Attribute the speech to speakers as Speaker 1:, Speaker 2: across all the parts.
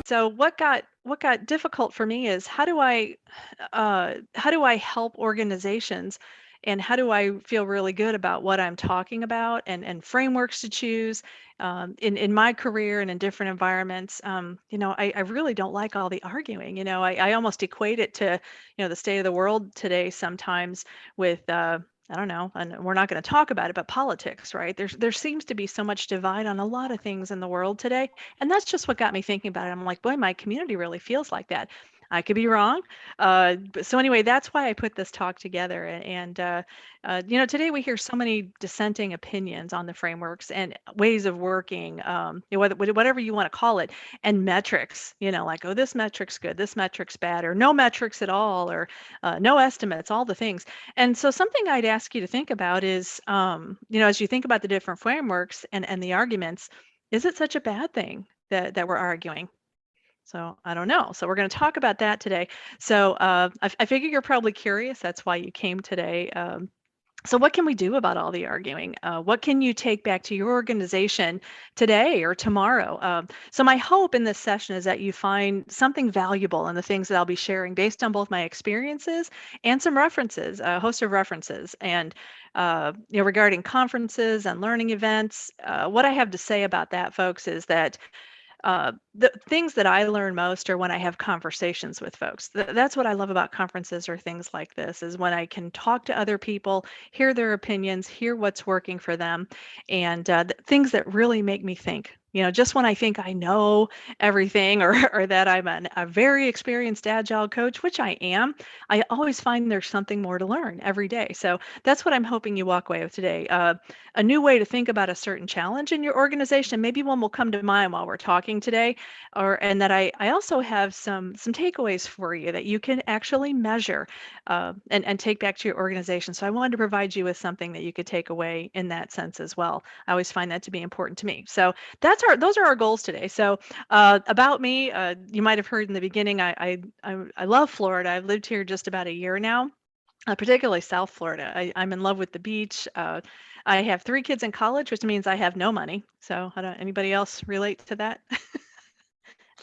Speaker 1: So what got difficult for me is how do I help organizations, and how do I feel really good about what I'm talking about, and frameworks to choose in my career and in different environments. I really don't like all the arguing. I almost equate it to the state of the world today sometimes with I don't know, and we're not going to talk about it, but politics, right? There seems to be so much divide on a lot of things in the world today, and that's just what got me thinking about it. I'm like, boy, my community really feels like that. I could be wrong. But so anyway, that's why I put this talk together. And today we hear so many dissenting opinions on the frameworks and ways of working, whatever you want to call it, and metrics. Like, oh, this metric's good, this metric's bad, or no metrics at all, or no estimates, all the things. And so something I'd ask you to think about is, as you think about the different frameworks and the arguments, is it such a bad thing that we're arguing? So I don't know. So we're going to talk about that today. So I figure you're probably curious. That's why you came today. So what can we do about all the arguing? What can you take back to your organization today or tomorrow? So my hope in this session is that you find something valuable in the things that I'll be sharing based on both my experiences and some references, a host of references, and regarding conferences and learning events. What I have to say about that, folks, is that the things that I learn most are when I have conversations with folks. That's what I love about conferences or things like this, is when I can talk to other people, hear their opinions, hear what's working for them, and things that really make me think. Just when I think I know everything, or or that I'm a very experienced agile coach, which I am, I always find there's something more to learn every day. So that's what I'm hoping you walk away with today. A new way to think about a certain challenge in your organization. Maybe one will come to mind while we're talking today, and that I also have some takeaways for you that you can actually measure and take back to your organization. So I wanted to provide you with something that you could take away in that sense as well. I always find that to be important to me. So those are our goals today. So about me, you might have heard in the beginning, I love Florida. I've lived here just about a year now, particularly South Florida. I'm in love with the beach. I have 3 kids in college, which means I have no money. So I don't, anybody else relate to that?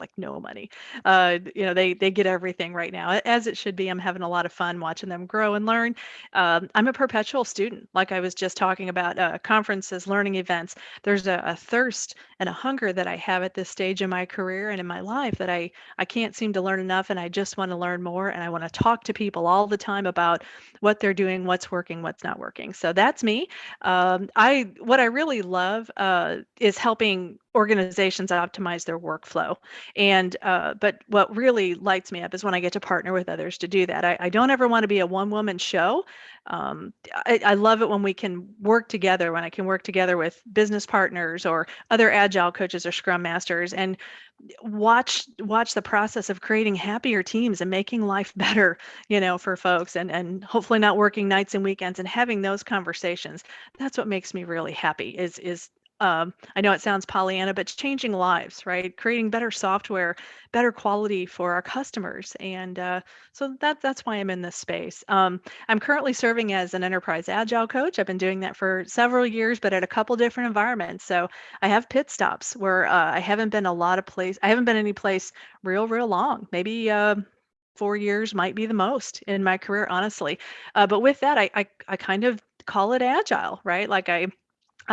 Speaker 1: Like, no money. They get everything right now, as it should be. I'm having a lot of fun watching them grow and learn. I'm a perpetual student, like I was just talking about, conferences, learning events. There's a thirst and a hunger that I have at this stage in my career and in my life that I can't seem to learn enough, and I just want to learn more, and I want to talk to people all the time about what they're doing, what's working, what's not working. So that's me. I What I really love is helping organizations optimize their workflow. But what really lights me up is when I get to partner with others to do that. I don't ever want to be a one-woman show. I love it when we can work together, when I can work together with business partners or other agile coaches or scrum masters, and watch the process of creating happier teams and making life better, for folks, and hopefully not working nights and weekends, and having those conversations. That's what makes me really happy, is I know it sounds Pollyanna, but changing lives, right? Creating better software, better quality for our customers. And so that's why I'm in this space. I'm currently serving as an enterprise agile coach. I've been doing that for several years, but at a couple different environments. So I have pit stops where I haven't been I haven't been any place real long. Maybe 4 years might be the most in my career, honestly. But with that, I kind of call it agile, right? Like I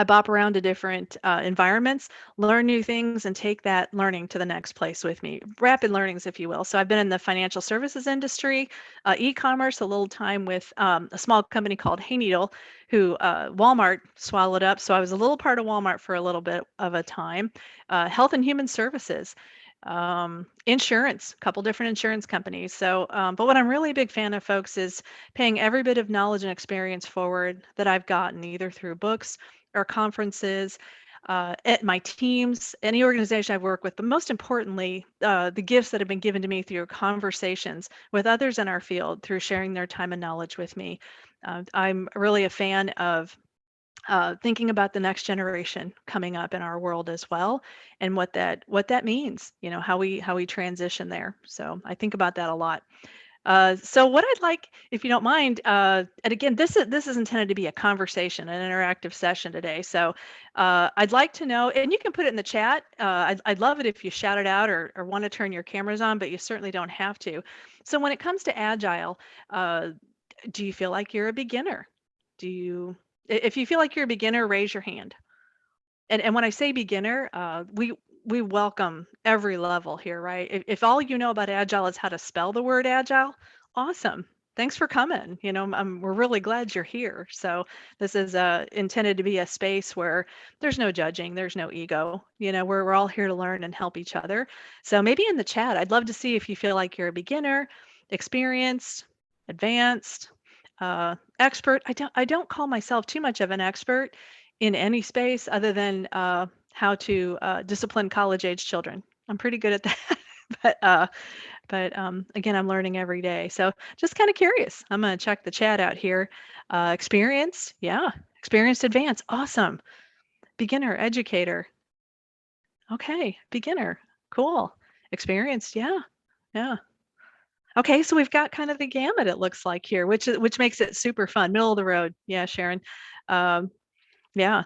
Speaker 1: bop around to different environments, learn new things, and take that learning to the next place with me. Rapid learnings, if you will. So I've been in the financial services industry, e-commerce, a little time with a small company called Hey Needle, who Walmart swallowed up. So I was a little part of Walmart for a little bit of a time. Health and human services, insurance, a couple different insurance companies. So, but what I'm really a big fan of, folks, is paying every bit of knowledge and experience forward that I've gotten, either through books or conferences, at my teams, any organization I've worked with, but most importantly, the gifts that have been given to me through conversations with others in our field, through sharing their time and knowledge with me. I'm really a fan of thinking about the next generation coming up in our world as well, and what that means. How we transition there. So I think about that a lot. So what I'd like, if you don't mind, and again, this is intended to be a conversation, an interactive session today. So I'd like to know, and you can put it in the chat. I'd love it if you shout it out or want to turn your cameras on, but you certainly don't have to. So when it comes to Agile, uh, do you feel like you're a beginner? Do you, if you feel like you're a beginner, raise your hand. And when I say beginner, we welcome every level here, right? If all you know about Agile is how to spell the word Agile, awesome. Thanks for coming. We're really glad you're here. So this is intended to be a space where there's no judging, there's no ego. We're all here to learn and help each other. So maybe in the chat, I'd love to see if you feel like you're a beginner, experienced, advanced, expert. I don't call myself too much of an expert in any space other than how to discipline college-age children. I'm pretty good at that, but again, I'm learning every day. So just kind of curious. I'm going to check the chat out here. Experienced, yeah. Experienced, advanced, awesome. Beginner, educator. Okay, beginner, cool. Experienced, yeah, yeah. Okay, so we've got kind of the gamut, it looks like here, which makes it super fun. Middle of the road, yeah, Sharon. Um, yeah,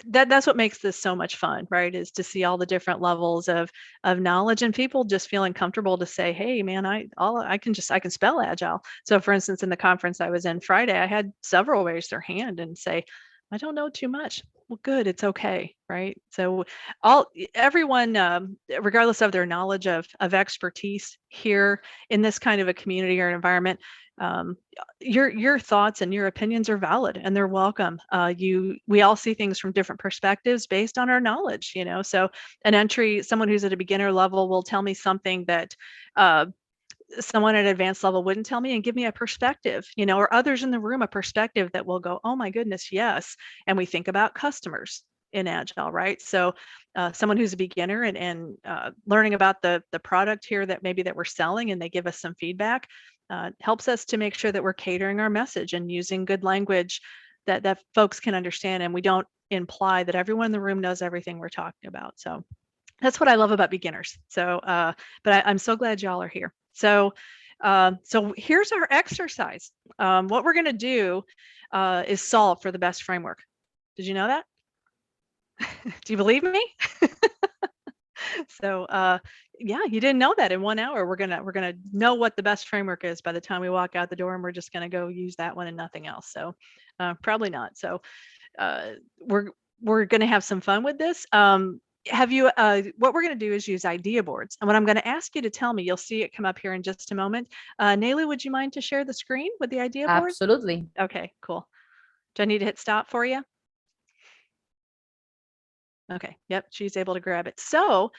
Speaker 1: that's what makes this so much fun, right? Is to see all the different levels of knowledge and people just feeling comfortable to say, "Hey, man, I can spell agile." So, for instance, in the conference I was in Friday, I had several raise their hand and say, "I don't know too much." Well, good, it's okay, right? So, everyone, regardless of their knowledge of expertise here in this kind of a community or environment, um, your thoughts and your opinions are valid and they're welcome. We all see things from different perspectives based on our knowledge, So someone who's at a beginner level will tell me something that uh, someone at advanced level wouldn't tell me and give me a perspective, or others in the room a perspective that will go, oh my goodness, yes. And we think about customers in Agile, right? So someone who's a beginner and learning about the product here that we're selling and they give us some feedback helps us to make sure that we're catering our message and using good language that folks can understand and we don't imply that everyone in the room knows everything we're talking about. So that's what I love about beginners. So, but I'm so glad y'all are here. So here's our exercise. What we're going to do is solve for the best framework. Did you know that? Do you believe me? So, yeah, you didn't know that in 1 hour. We're gonna know what the best framework is by the time we walk out the door, and we're just gonna go use that one and nothing else. So, probably not. So, uh, we're we're gonna have some fun with this. What we're going to do is use idea boards. And what I'm going to ask you to tell me, you'll see it come up here in just a moment. Nayli, would you mind to share the screen with the idea board?
Speaker 2: Absolutely.
Speaker 1: Okay, cool. Do I need to hit stop for you? Okay, yep, she's able to grab it. So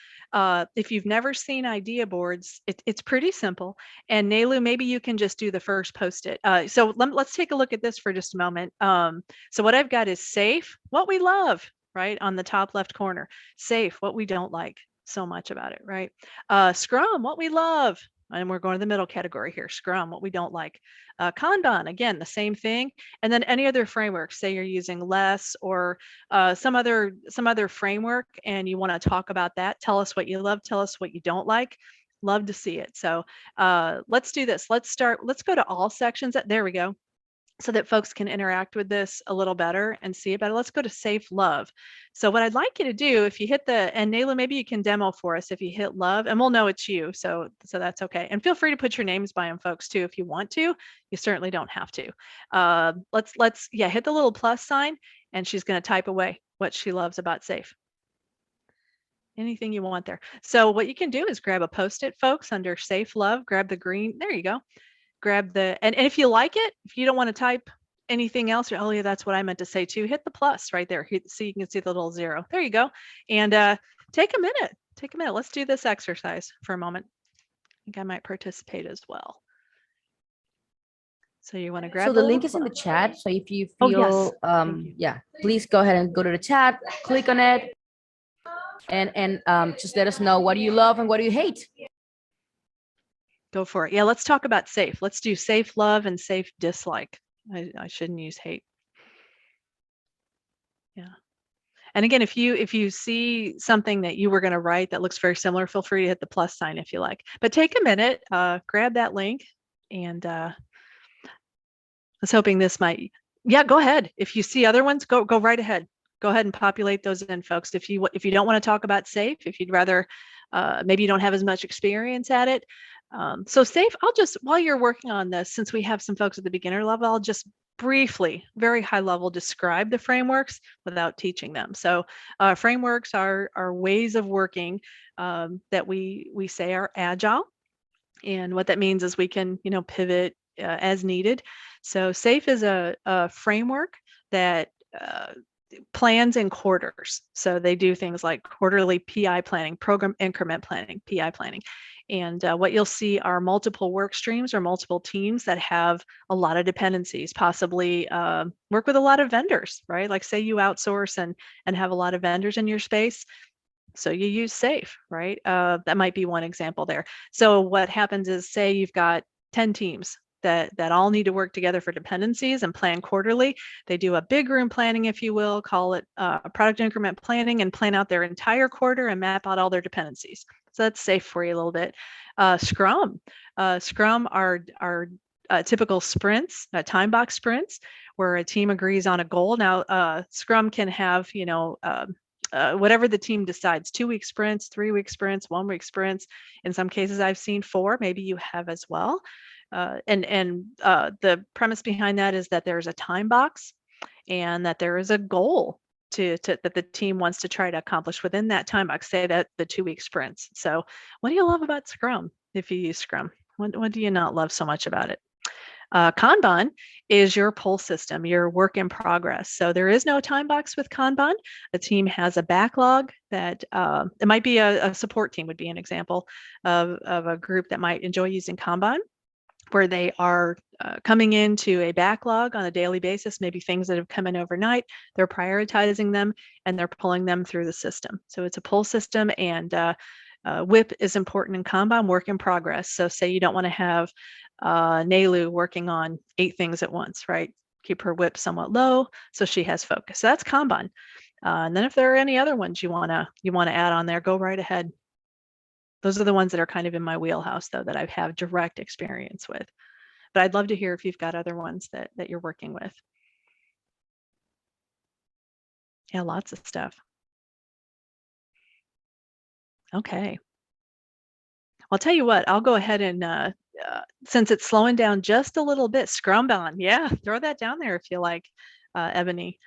Speaker 1: if you've never seen idea boards, it's pretty simple. And Naylu, maybe you can just do the first post-it. So let's take a look at this for just a moment. So what I've got is safe, what we love, right? On the top left corner. Safe, what we don't like so much about it, right? Scrum, what we love. And we're going to the middle category here. Scrum, what we don't like. Kanban, again, the same thing. And then any other frameworks, say you're using less or some other framework and you want to talk about that, tell us what you love, tell us what you don't like. Love to see it. So let's do this. Let's go to all sections. There we go. So that folks can interact with this a little better and see it better. Let's go to safe love. So what I'd like you to do, if you hit and Nayla, maybe you can demo for us if you hit love and we'll know it's you. So that's okay. And feel free to put your names by them, folks, too, if you want to. You certainly don't have to. Hit the little plus sign and she's going to type away what she loves about safe. Anything you want there. So what you can do is grab a Post-it, folks, under safe love, grab the green. There you go. Grab and if you like it, if you don't want to type anything else, oh yeah, that's what I meant to say too, hit the plus right there. So you can see the little 0. There you go. And take a minute. Let's do this exercise for a moment. I think I might participate as well. So you want to grab
Speaker 2: so the link is in the chat. So if you feel yeah, please go ahead and go to the chat, click on it, and just let us know what do you love and what do you hate.
Speaker 1: Go for it. Yeah, let's talk about safe. Let's do safe love and safe dislike. I shouldn't use hate. Yeah. And again, if you see something that you were going to write that looks very similar, feel free to hit the plus sign if you like. But take a minute, grab that link, and I was hoping this might. Yeah, go ahead. If you see other ones, go right ahead. Go ahead and populate those in, folks. If you don't want to talk about SAFe, if you'd rather, maybe you don't have as much experience at it. So SAFe, I'll just, while you're working on this, since we have some folks at the beginner level, I'll just briefly, very high level, describe the frameworks without teaching them. So frameworks are ways of working that we say are agile. And what that means is we can, pivot as needed. So SAFe is a framework that plans in quarters. So they do things like quarterly PI planning, program increment planning, PI planning. And what you'll see are multiple work streams or multiple teams that have a lot of dependencies, possibly work with a lot of vendors, right? Like say you outsource and have a lot of vendors in your space. So you use SAFe, right? That might be one example there. So what happens is, say you've got 10 teams that all need to work together for dependencies and plan quarterly. They do a big room planning, if you will, call it product increment planning, and plan out their entire quarter and map out all their dependencies. So that's SAFe for you a little bit. Scrum are typical sprints, time box sprints, where a team agrees on a goal. Now, Scrum can have, whatever the team decides, 2-week sprints, 3-week sprints, 1-week sprints. In some cases, I've seen 4, maybe you have as well. And the premise behind that is that there's a time box and that there is a goal that the team wants to try to accomplish within that time box, say that the 2-week sprints. So what do you love about Scrum if you use Scrum? What do you not love so much about it? Kanban is your pull system, your work in progress. So there is no time box with Kanban. The team has a backlog that it might be a support team would be an example of a group that might enjoy using Kanban, where they are coming into a backlog on a daily basis, maybe things that have come in overnight. They're prioritizing them and they're pulling them through the system. So it's a pull system, and WIP is important in Kanban, work in progress. So say you don't want to have Nelu working on 8 things at once, right? Keep her WIP somewhat low so she has focus. So that's Kanban. And then if there are any other ones you wanna add on there, go right ahead. Those are the ones that are kind of in my wheelhouse, though, that I have direct experience with. But I'd love to hear if you've got other ones that you're working with. Yeah, lots of stuff. Okay. I'll tell you what, I'll go ahead and since it's slowing down just a little bit, Scrumban, yeah, throw that down there if you like, Ebony.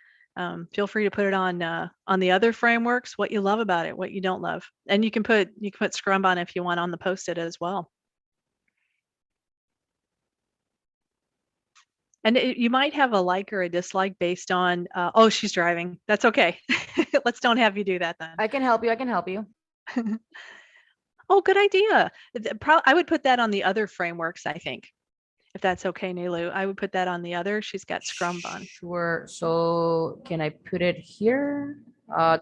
Speaker 1: Feel free to put it on the other frameworks, what you love about it, what you don't love. And you can put Scrumban if you want on the post-it as well. And you might have a like or a dislike based on, oh, she's driving. That's okay. Let's don't have you do that then.
Speaker 2: I can help you. I can help you.
Speaker 1: Oh, good idea. I would put that on the other frameworks, I think. If that's okay, Nilu, I would put that on the other. She's got Scrumban.
Speaker 2: Sure. So can I put it here?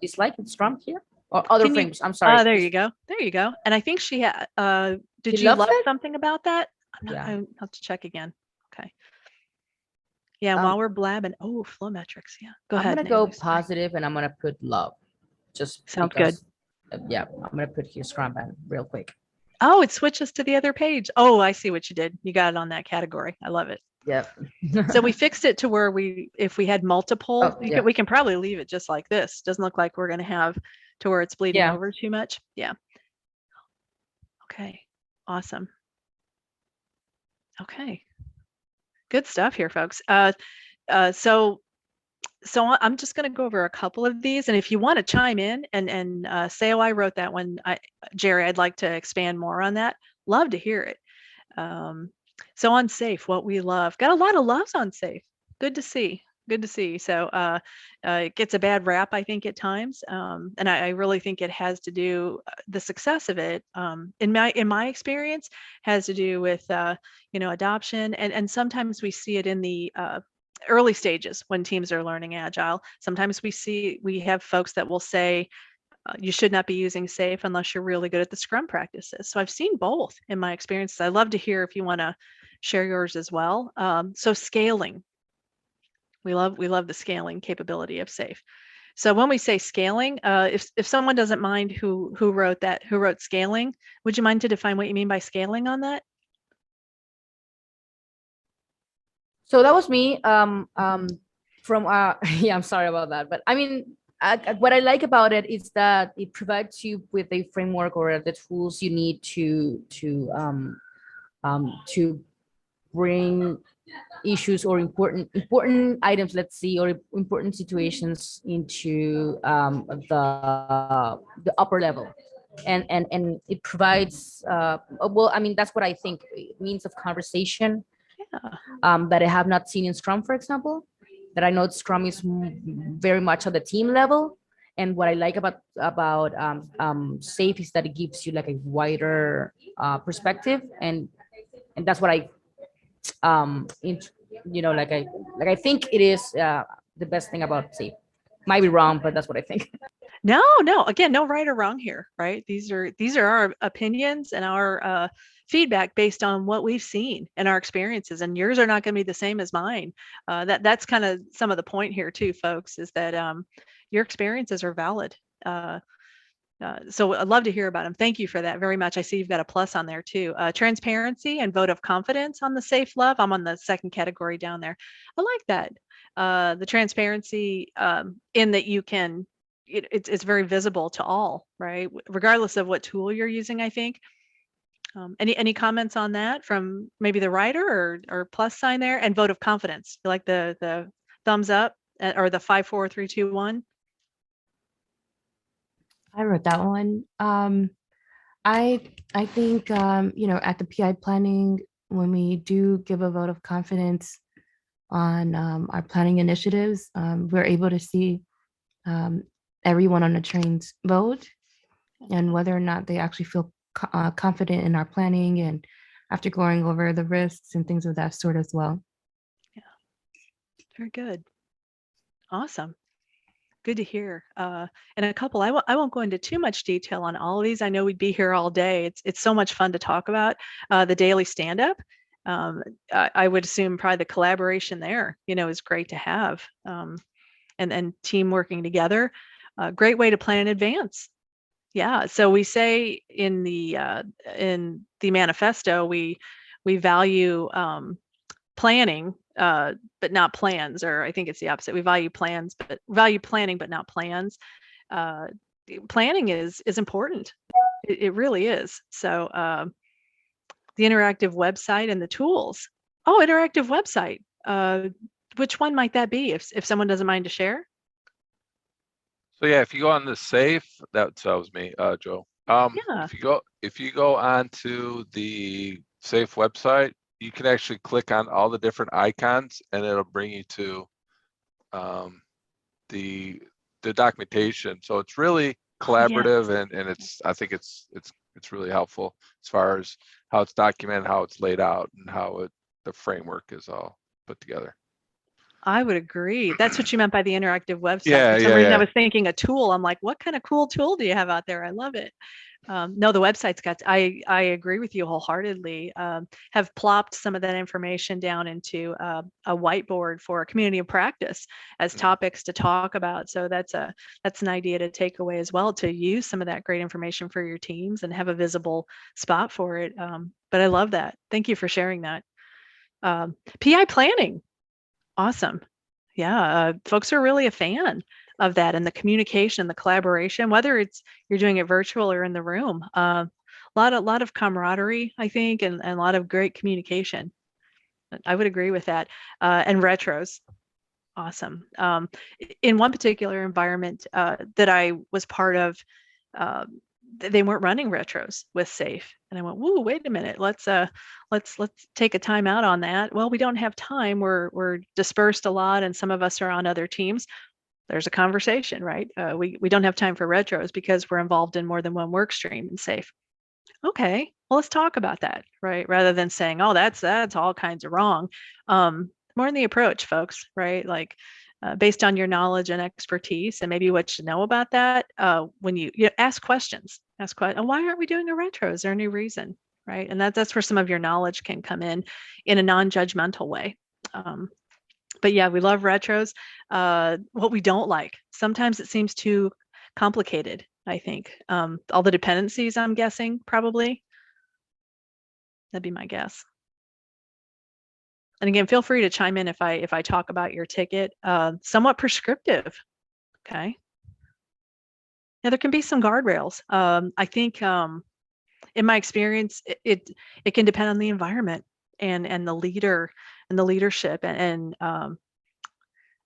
Speaker 2: Dislike and Scrum here? Or other frames. I'm sorry.
Speaker 1: There you go. There you go. And I think she had, did you love something about that? I'll have to check again. Okay. Yeah, while we're blabbing, flow metrics. Yeah, go ahead.
Speaker 2: I'm gonna go positive, and I'm gonna put love. Just
Speaker 1: sounds good.
Speaker 2: Yeah, I'm gonna put here Scrumban real quick.
Speaker 1: Oh, it switches to the other page. Oh, I see what you did. You got it on that category. I love it.
Speaker 2: Yep.
Speaker 1: So we fixed it to where if we had multiple, we can probably leave it just like this. Doesn't look like we're going to have to where it's bleeding over too much. Yeah. Okay. Awesome. Okay. Good stuff here, folks. So I'm just going to go over a couple of these, and if you want to chime in and say, oh, I wrote that one, Jerry, I'd like to expand more on that. Love to hear it. So on SAFe, what we love, got a lot of loves on SAFe. Good to see. Good to see. So it gets a bad rap, I think, at times, and I really think it has to do the success of it. In my experience, has to do with adoption, and sometimes we see it in the early stages when teams are learning agile. Sometimes we have folks that will say you should not be using SAFe unless you're really good at the Scrum practices. So I've seen both in my experiences. I'd love to hear if you want to share yours as well. So scaling, we love the scaling capability of SAFe. So when we say scaling, if someone doesn't mind who wrote scaling, would you mind to define what you mean by scaling on that?
Speaker 2: So that was me. From yeah, I'm sorry about that, but I mean, what I like about it is that it provides you with a framework or the tools you need to bring issues or important items, let's see, or important situations into the upper level, and it provides well, I mean, that's what I think, means of conversation
Speaker 1: Yeah.
Speaker 2: that I have not seen in Scrum, for example. That I know Scrum is very much at the team level, and what I like about Safe is that it gives you like a wider perspective, and that's what I in, like I think it is the best thing about Safe. Might be wrong, but that's what I think.
Speaker 1: No. Again, no right or wrong here, right? These are our opinions and our feedback based on what we've seen and our experiences, and yours are not going to be the same as mine. That's kind of some of the point here too, folks, is that your experiences are valid. So I'd love to hear about them. Thank you for that very much. I see you've got a plus on there too. Transparency and vote of confidence on the safe love. I'm on the second category down there. I like that. The transparency in that you can, it's very visible to all, right? Regardless of what tool you're using, I think. Any comments on that from maybe the writer or plus sign there? And vote of confidence. You like the thumbs up or the 5, 4, 3, 2, 1?
Speaker 3: I wrote that one. I I think at the PI planning, when we do give a vote of confidence on our planning initiatives, we're able to see um, everyone on the train's vote and whether or not they actually feel confident in our planning and after going over the risks and things of that sort as well.
Speaker 1: Yeah, very good. Awesome. Good to hear. And a couple, I won't go into too much detail on all of these. I know we'd be here all day. It's so much fun to talk about. The daily stand-up. I would assume probably the collaboration there, is great to have. And team working together. Great way to plan in advance. Yeah. So we say in the manifesto, we value planning, but not plans, or I think it's the opposite. We value planning, but not plans. Uh, Planning is important. It really is. So the interactive website and the tools. Oh, interactive website. Which one might that be? If someone doesn't mind to share.
Speaker 4: So yeah, if you go on the Safe, that was me, Joe.
Speaker 1: Yeah.
Speaker 4: If you go onto the Safe website, you can actually click on all the different icons, and it'll bring you to the documentation. So it's really collaborative, and I think it's really helpful as far as how it's documented, how it's laid out, and how the framework is all put together.
Speaker 1: I would agree. That's what you meant by the interactive website.
Speaker 4: Yeah,
Speaker 1: For some reason, I was thinking a tool. I'm like, what kind of cool tool do you have out there? I love it. No, the website's got, I agree with you wholeheartedly. Have plopped some of that information down into a whiteboard for a community of practice as topics to talk about. So that's an idea to take away as well, to use some of that great information for your teams and have a visible spot for it. But I love that. Thank you for sharing that. PI planning. Awesome. Yeah, folks are really a fan of that, and the communication, the collaboration, whether it's you're doing it virtual or in the room. Lot of camaraderie, I think, and a lot of great communication. I would agree with that. And retros, awesome. In one particular environment that I was part of, uh, they weren't running retros with Safe, and I went, "Whoa, wait a minute. Let's take a time out on that." Well, we don't have time. We're dispersed a lot, and some of us are on other teams. There's a conversation, right? We don't have time for retros because we're involved in more than one work stream in Safe. Okay, well, let's talk about that, right? Rather than saying, "Oh, that's all kinds of wrong." More in the approach, folks, right? Like based on your knowledge and expertise, and maybe what you know about that. When you ask questions, why aren't we doing a retro? Is there any reason, right? And that's where some of your knowledge can come in a non-judgmental way. But yeah, we love retros. What we don't like, sometimes it seems too complicated, I think. All the dependencies, I'm guessing, probably. That'd be my guess. And again, feel free to chime in if I talk about your ticket. Somewhat prescriptive. Okay. Yeah, there can be some guardrails. I think in my experience, it can depend on the environment and the leader and the leadership and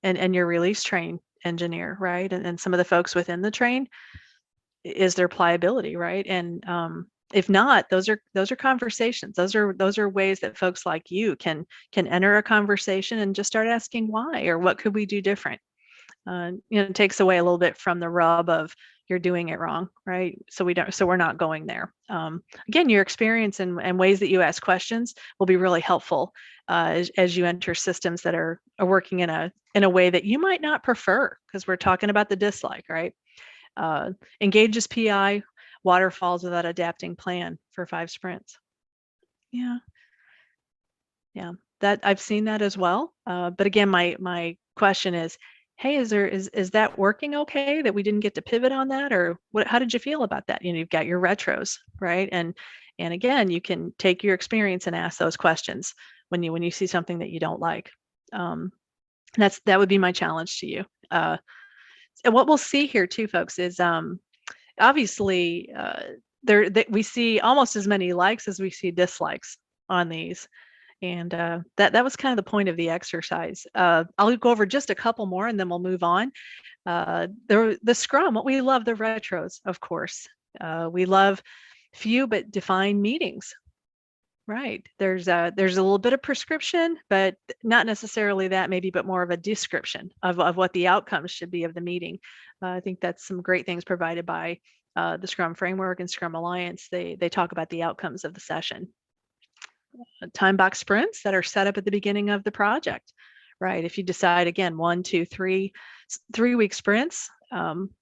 Speaker 1: your release train engineer, right? And some of the folks within the train is their pliability, right? And if not, those are conversations. Those are ways that folks like you can enter a conversation and just start asking why or what could we do different. It takes away a little bit from the rub of you're doing it wrong, right? So we're not going there. Again, your experience and ways that you ask questions will be really helpful as you enter systems that are working in a way that you might not prefer, because we're talking about the dislike, right? Engages PI, waterfalls without adapting plan for 5 sprints. Yeah, yeah, that I've seen that as well. But again, my question is, hey, is that working okay that we didn't get to pivot on that, or what? How did you feel about that? You've got your retros, right? And again, you can take your experience and ask those questions when you see something that you don't like. That would be my challenge to you. And what we'll see here too, folks, is obviously we see almost as many likes as we see dislikes on these. And that was kind of the point of the exercise. I'll go over just a couple more and then we'll move on. The Scrum, what we love, the retros, of course. We love few but defined meetings. Right. There's a little bit of prescription, but not necessarily that, maybe, but more of a description of what the outcomes should be of the meeting. I think that's some great things provided by the Scrum framework and Scrum Alliance. They talk about the outcomes of the session. Time box sprints that are set up at the beginning of the project, right? If you decide, again, 1, 2, 3, 3-week sprints,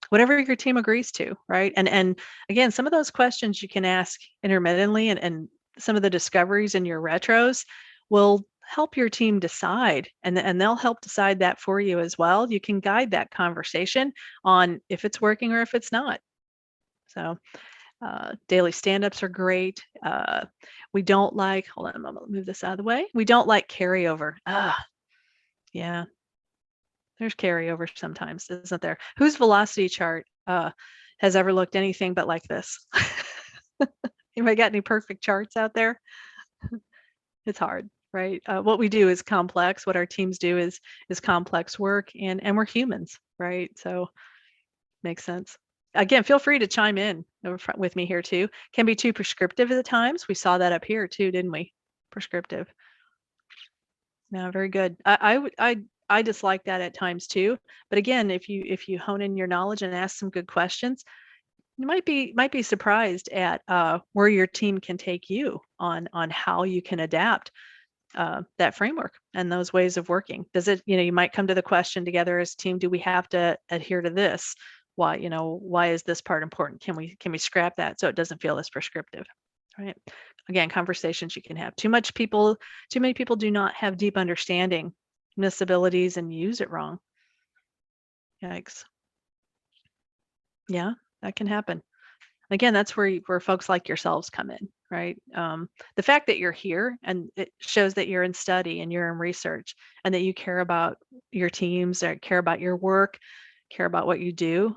Speaker 1: whatever your team agrees to, right? And again, some of those questions you can ask intermittently, and some of the discoveries in your retros will help your team decide, and they'll help decide that for you as well. You can guide that conversation on if it's working or if it's not. So daily stand-ups are great. We don't like, hold on a moment, move this out of the way. We don't like carryover. Yeah, there's carryover sometimes, isn't there? Whose velocity chart has ever looked anything but like this? Anybody got any perfect charts out there? It's hard, right? What we do is complex. What our teams do is complex work, and we're humans, right? So makes sense. Again, feel free to chime in with me here too. Can be too prescriptive at times. We saw that up here too, didn't we? Prescriptive. No, very good. I dislike that at times too. But again, if you hone in your knowledge and ask some good questions, you might be surprised at where your team can take you on how you can adapt that framework and those ways of working. Does it, you might come to the question together as a team, do we have to adhere to this? Why is this part important? Can we scrap that so it doesn't feel as prescriptive? Right. Again, conversations you can have. Too many people do not have deep understanding, miss abilities, and use it wrong. Yikes. Yeah, that can happen. Again, that's where folks like yourselves come in, right? The fact that you're here, and it shows that you're in study and you're in research, and that you care about your teams, or care about your work, care about what you do.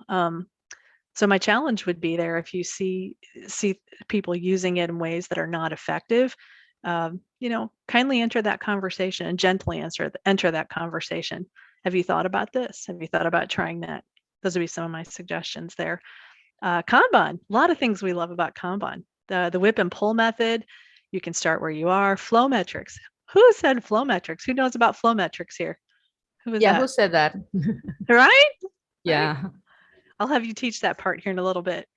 Speaker 1: So my challenge would be there, if you see people using it in ways that are not effective, kindly enter that conversation and gently enter that conversation. Have you thought about this? Have you thought about trying that? Those would be some of my suggestions there. Kanban, a lot of things we love about Kanban. The whip and pull method, you can start where you are. Flow metrics. Who said flow metrics? Who knows about flow metrics here? Who was
Speaker 2: Yeah, who
Speaker 1: that?
Speaker 2: said that?
Speaker 1: Right?
Speaker 2: Yeah.
Speaker 1: I'll have you teach that part here in a little bit.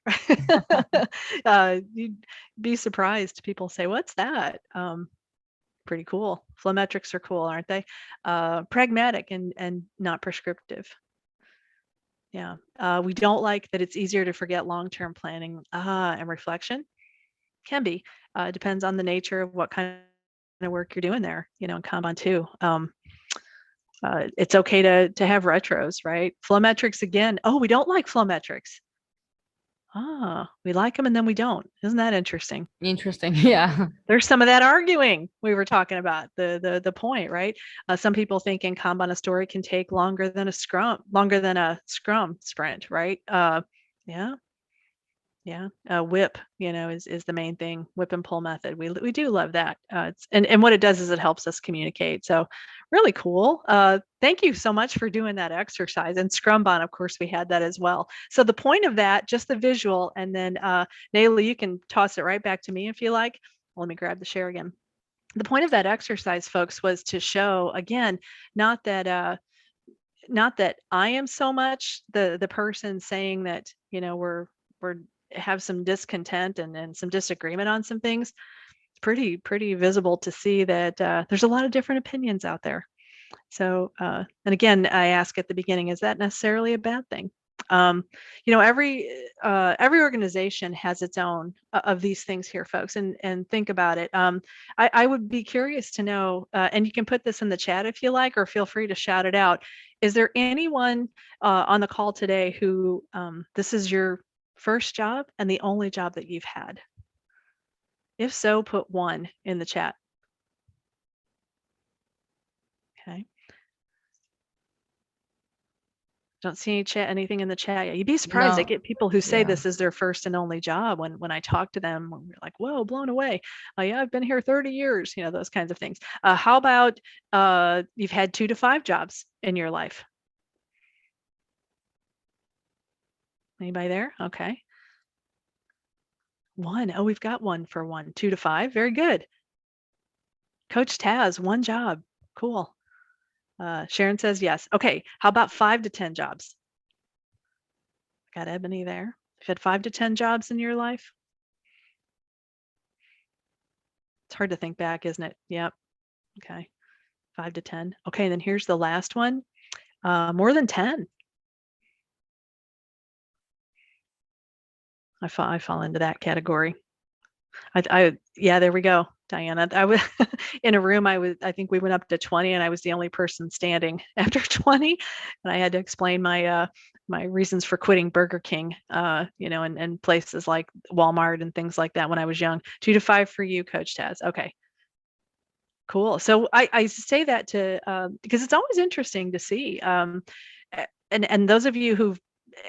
Speaker 1: You'd be surprised. People say, what's that? Pretty cool. Flow metrics are cool, aren't they? Pragmatic and not prescriptive. Yeah. We don't like that it's easier to forget long-term planning and reflection. Can be. Depends on the nature of what kind of work you're doing there, in Kanban too. It's okay to have retros, right? Flow metrics again. Oh, we don't like flow metrics. We like them and then we don't. Isn't that interesting?
Speaker 2: Interesting. Yeah.
Speaker 1: There's some of that arguing we were talking about, the point, right? Some people think in Kanban a story can take longer than a Scrum sprint, right? Yeah. Yeah, whip, is the main thing. Whip and pull method. We do love that. And what it does is it helps us communicate. So really cool. Thank you so much for doing that exercise. And Scrumban, of course, we had that as well. So the point of that, just the visual, and then Nayla, you can toss it right back to me if you like. Let me grab the share again. The point of that exercise, folks, was to show again, not that I am so much the person saying that we're have some discontent and some disagreement on some things. It's pretty visible to see that there's a lot of different opinions out there. So and again, I ask at the beginning, is that necessarily a bad thing? Every organization has its own of these things here, folks, and think about it. I would be curious to know, and you can put this in the chat if you like, or feel free to shout it out. Is there anyone on the call today who this is your first job and the only job that you've had? If so, put 1 in the chat. Okay. Don't see anything in the chat yet. You'd be surprised. I
Speaker 2: No.
Speaker 1: get people who say
Speaker 2: Yeah.
Speaker 1: this is their first and only job. When I talk to them, we're like, whoa, blown away. Yeah, I've been here 30 years, those kinds of things. How about you've had 2 to 5 jobs in your life? Anybody there? Okay. 1. Oh, we've got 1 for 1. 2 to 5. Very good. Coach Taz, 1 job. Cool. Sharon says yes. Okay. How about 5 to 10 jobs? Got Ebony there. You've had 5 to 10 jobs in your life? It's hard to think back, isn't it? Yep. Okay. 5 to 10. Okay, then here's the last one. More than 10. I fall into that category. Yeah, there we go, Diana. I was in a room. I think we went up to 20, and I was the only person standing after 20, and I had to explain my reasons for quitting Burger King, and places like Walmart and things like that when I was young. 2 to 5 for you, Coach Taz. Okay. Cool. So I say that to because it's always interesting to see, and those of you who've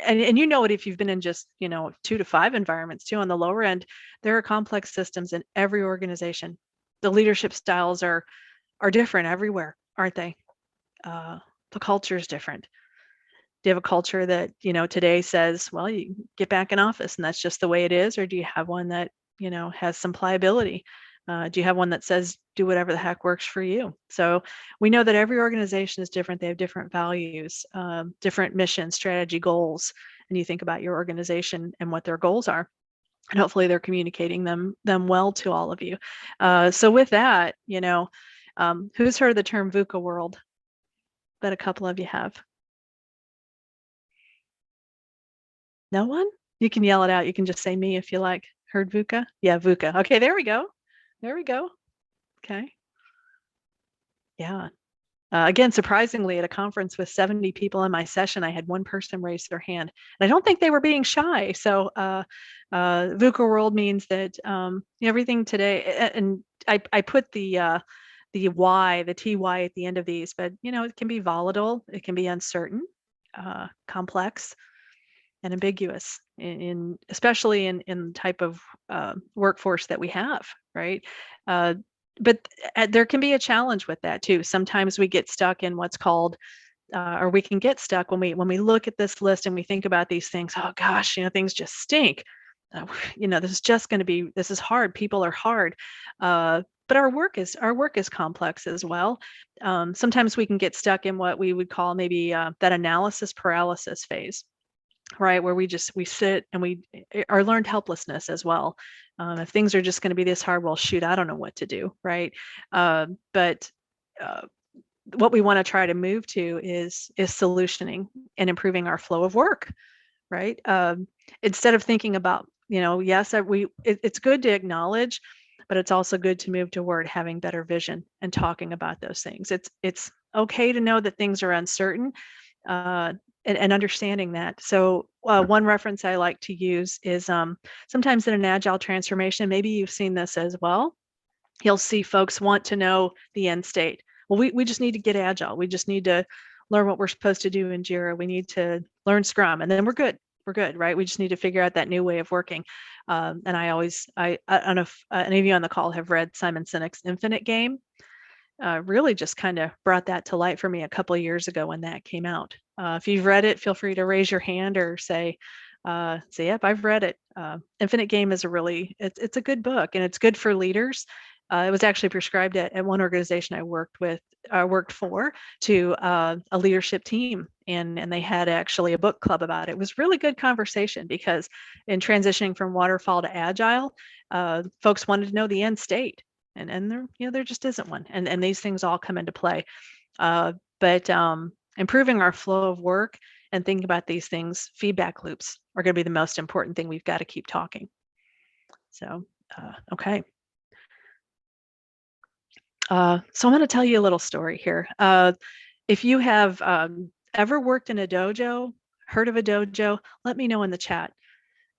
Speaker 1: and you know it if you've been in just 2 to 5 environments too. On the lower end, there are complex systems in every organization. The leadership styles are different everywhere, aren't they? The culture is different. Do you have a culture that today says, well, you get back in office and that's just the way it is, or do you have one that has some pliability? Do you have one that says do whatever the heck works for you? So we know that every organization is different. They have different values, different mission, strategy, goals, and you think about your organization and what their goals are, and hopefully they're communicating them well to all of you. So with that, who's heard of the term VUCA world? Bet a couple of you have. No one? You can yell it out. You can just say me if you like. Heard VUCA? Yeah, VUCA. Okay, there we go. There we go. Okay. Yeah. Again, surprisingly, at a conference with 70 people in my session, I had one person raise their hand. And I don't think they were being shy. So VUCA world means that everything today, and I put the Y, the TY at the end of these, but it can be volatile, it can be uncertain, complex, and ambiguous especially in the type of workforce that we have, right? But there can be a challenge with that too. Sometimes we get stuck in what's called or we can get stuck when we look at this list and we think about these things. Oh gosh, things just stink. This is hard. People are hard. But our work is complex as well. Sometimes we can get stuck in what we would call maybe that analysis paralysis phase, right? Where we sit and we are learned helplessness as well. If things are just going to be this hard, well, shoot, I don't know what to do, right? But what we want to try to move to is solutioning and improving our flow of work, right? Instead of thinking about, yes, it's good to acknowledge, but it's also good to move toward having better vision and talking about those things. It's okay to know that things are uncertain, and understanding that. So one reference I like to use is sometimes in an agile transformation, maybe you've seen this as well. You'll see folks want to know the end state. Well, we just need to get agile. We just need to learn what we're supposed to do in Jira. We need to learn Scrum, and then we're good. We're good, right? We just need to figure out that new way of working. And I don't know if any of you on the call have read Simon Sinek's Infinite Game. Really just kind of brought that to light for me a couple of years ago when that came out. If you've read it, feel free to raise your hand or say, yep, I've read it. Infinite Game is it's a good book, and it's good for leaders. It was actually prescribed at one organization I worked for to a leadership team, and they had actually a book club about it. It was really good conversation because in transitioning from waterfall to agile, folks wanted to know the end state, and there just isn't one, and these things all come into play. But improving our flow of work and thinking about these things, feedback loops are going to be the most important thing. We've got to keep talking. So, okay. So I'm going to tell you a little story here. If you have ever worked in a dojo, heard of a dojo, let me know in the chat.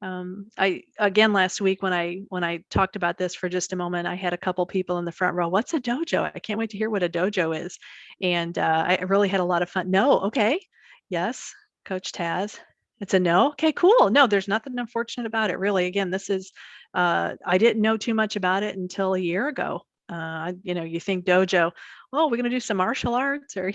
Speaker 1: I again last week when I talked about this for just a moment, I had a couple people in the front row. What's a dojo? I can't wait to hear what a dojo is. And I really had a lot of fun. No, okay, yes, Coach Taz. It's a no. Okay, cool. No, there's nothing unfortunate about it, really. Again, this is I didn't know too much about it until a year ago. You think dojo, oh, we're going to do some martial arts, or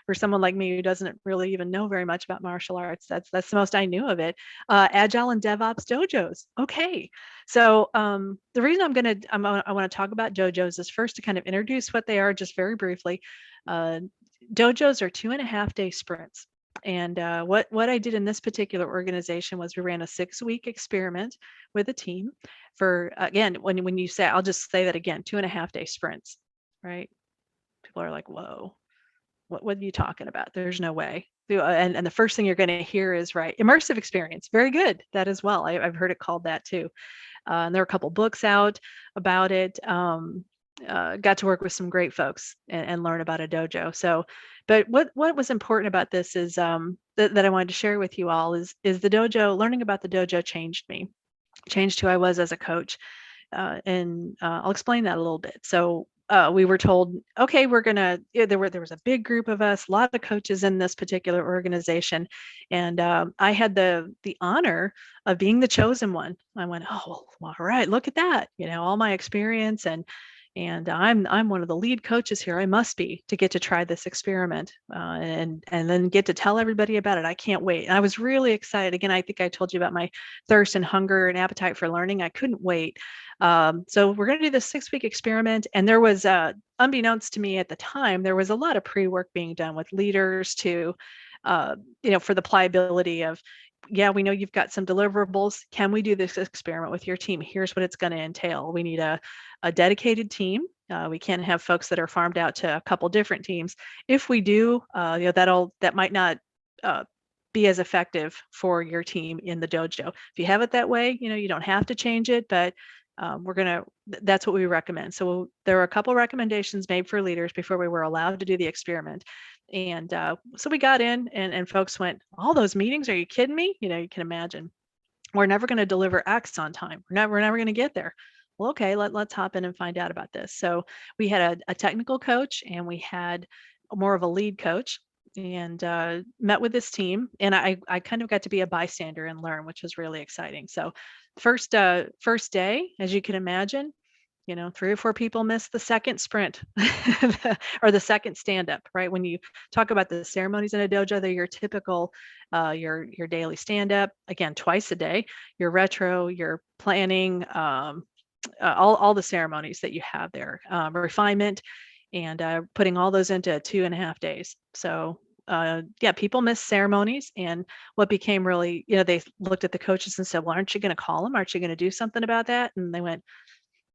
Speaker 1: for someone like me who doesn't really even know very much about martial arts, that's the most I knew of it. Agile and DevOps dojos. Okay, so the reason I want to talk about dojos is first to kind of introduce what they are, just very briefly. Dojos are 2.5-day sprints. And what I did in this particular organization was we ran a 6-week experiment with a team for, again, when you say, I'll just say that again, 2.5-day sprints, right? People are like, whoa, what are you talking about? There's no way. And the first thing you're going to hear is, right, immersive experience. Very good. That as well. I've heard it called that too. And there are a couple books out about it. Got to work with some great folks and learn about a dojo. So, but what was important about this is that I wanted to share with you all is the dojo. Learning about the dojo changed me, changed who I was as a coach, and I'll explain that a little bit. So we were told, okay, there was a big group of us, a lot of coaches in this particular organization, and I had the honor of being the chosen one. I went, oh, well, all right, look at that, all my experience, and I'm one of the lead coaches here. I must be, to get to try this experiment, and then get to tell everybody about it. I can't wait. And I was really excited. Again, I think I told you about my thirst and hunger and appetite for learning. I couldn't wait. So we're going to do this 6-week experiment. And there was, unbeknownst to me at the time, there was a lot of pre-work being done with leaders to, for the pliability of, yeah, we know you've got some deliverables. Can we do this experiment with your team? Here's what it's going to entail. We need a dedicated team. We can't have folks that are farmed out to a couple different teams. If we do, that might not be as effective for your team in the dojo. If you have it that way, you don't have to change it, but that's what we recommend. So there were a couple recommendations made for leaders before we were allowed to do the experiment. And so we got in, and folks went, all those meetings, are you kidding me? You can imagine, we're never going to deliver X on time. We're never going to get there. Well, okay, let's hop in and find out about this. So we had a technical coach, and we had more of a lead coach, and met with this team, and I kind of got to be a bystander and learn, which was really exciting. So first day, as you can imagine, 3 or 4 people missed the second sprint or the second stand up, right? When you talk about the ceremonies in a dojo, they're your typical, your daily stand up, again, twice a day, your retro, your planning, all the ceremonies that you have there, refinement, and putting all those into 2.5 days. So people miss ceremonies, and what became really, they looked at the coaches and said, well, aren't you going to call them? Aren't you going to do something about that? And they went,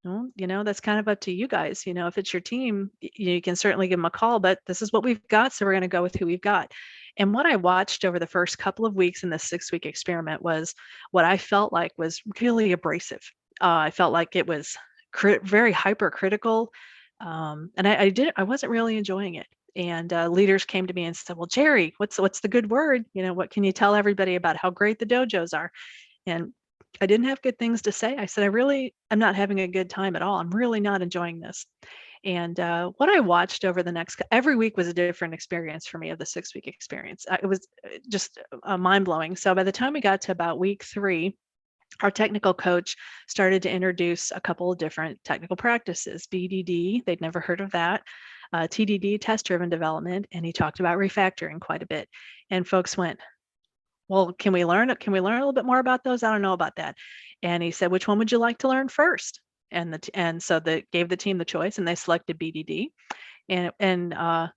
Speaker 1: well, that's kind of up to you guys. If it's your team, you can certainly give them a call, but this is what we've got, so we're going to go with who we've got. And what I watched over the first couple of weeks in this 6-week experiment was what I felt like was really abrasive. I felt like it was very hypercritical, and I wasn't really enjoying it. And leaders came to me and said, well, Jerry, what's the good word? What can you tell everybody about how great the dojos are? And I didn't have good things to say. I said, I'm not having a good time at all. I'm really not enjoying this. And what I watched over the next, every week was a different experience for me of the 6-week experience. It was just mind blowing. So by the time we got to about week 3, our technical coach started to introduce a couple of different technical practices. BDD, they'd never heard of that. TDD, test-driven development, and he talked about refactoring quite a bit. And folks went, well, can we learn a little bit more about those? I don't know about that. And he said, which one would you like to learn first? And so they gave the team the choice, and they selected BDD, and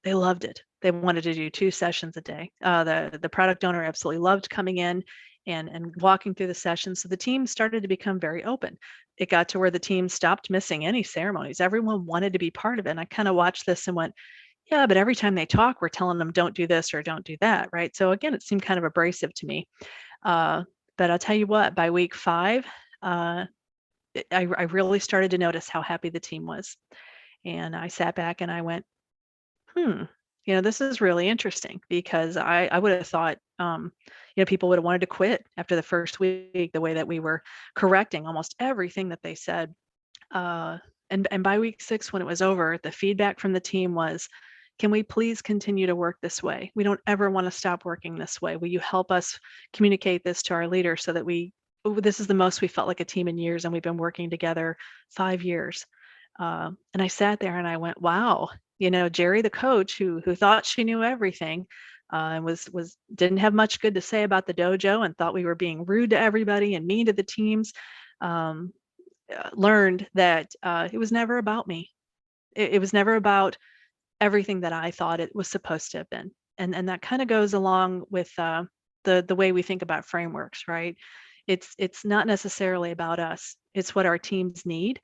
Speaker 1: they loved it. They wanted to do 2 sessions a day. The product owner absolutely loved coming in and walking through the sessions. So the team started to become very open. It got to where the team stopped missing any ceremonies. Everyone wanted to be part of it. And I kind of watched this and went, yeah, but every time they talk, we're telling them don't do this or don't do that, right? So again, it seemed kind of abrasive to me. But I'll tell you what, by week 5, I really started to notice how happy the team was. And I sat back and I went, this is really interesting, because I would have thought, people would have wanted to quit after the first week, the way that we were correcting almost everything that they said. And by week 6, when it was over, the feedback from the team was, can we please continue to work this way? We don't ever want to stop working this way. Will you help us communicate this to our leaders so that this is the most we felt like a team in years, and we've been working together 5 years. And I sat there and I went, wow, Jerry, the coach, who thought she knew everything, and didn't have much good to say about the dojo, and thought we were being rude to everybody and mean to the teams, learned that it was never about me. It was never about everything that I thought it was supposed to have been. And that kind of goes along with the way we think about frameworks, right? It's not necessarily about us. It's what our teams need.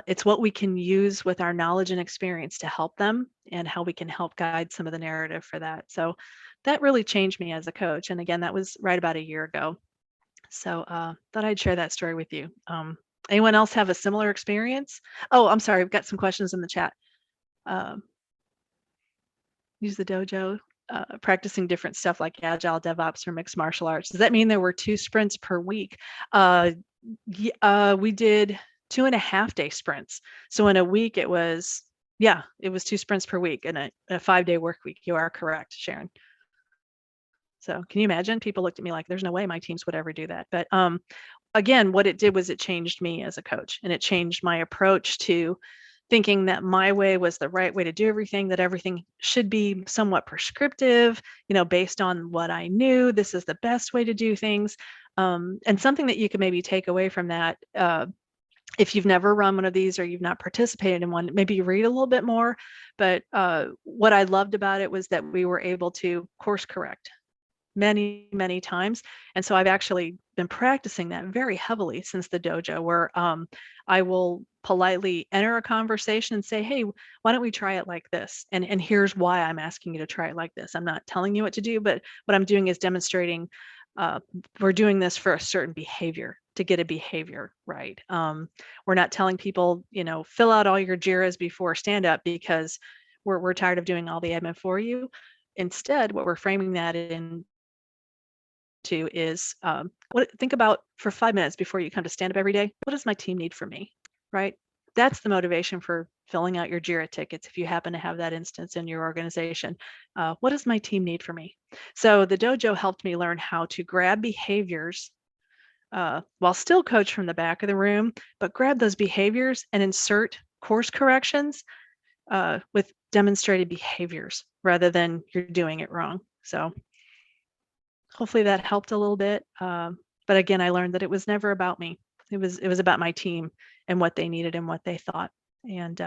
Speaker 1: It's what we can use with our knowledge and experience to help them, and how we can help guide some of the narrative for that. So that really changed me as a coach. And again, that was right about a year ago. So thought I'd share that story with you. Anyone else have a similar experience? Oh, I'm sorry, I've got some questions in the chat. Use the dojo, practicing different stuff like agile, DevOps, or mixed martial arts. Does that mean there were 2 sprints per week? We did 2.5-day sprints. So in a week, it was 2 sprints per week in a 5-day work week. You are correct, Sharon. So can you imagine? People looked at me like, there's no way my teams would ever do that. But again, what it did was it changed me as a coach, and it changed my approach to thinking that my way was the right way to do everything, that everything should be somewhat prescriptive, based on what I knew. This is the best way to do things. And something that you can maybe take away from that, if you've never run one of these or you've not participated in one, maybe you read a little bit more. But what I loved about it was that we were able to course correct many, many times. And so I've actually been practicing that very heavily since the dojo, where I will politely enter a conversation and say, hey, why don't we try it like this? And here's why I'm asking you to try it like this. I'm not telling you what to do, but what I'm doing is demonstrating we're doing this for a certain behavior, to get a behavior right. We're not telling people, fill out all your JIRAs before stand up, because we're tired of doing all the admin for you. Instead, what we're framing that into is think about for 5 minutes before you come to stand up every day. What does my team need from me, right? That's the motivation for filling out your JIRA tickets, if you happen to have that instance in your organization. What does my team need from me? So the dojo helped me learn how to grab behaviors while still coach from the back of the room, but grab those behaviors and insert course corrections with demonstrated behaviors rather than you're doing it wrong. So hopefully that helped a little bit. But again, I learned that it was never about me. It was about my team and what they needed and what they thought. And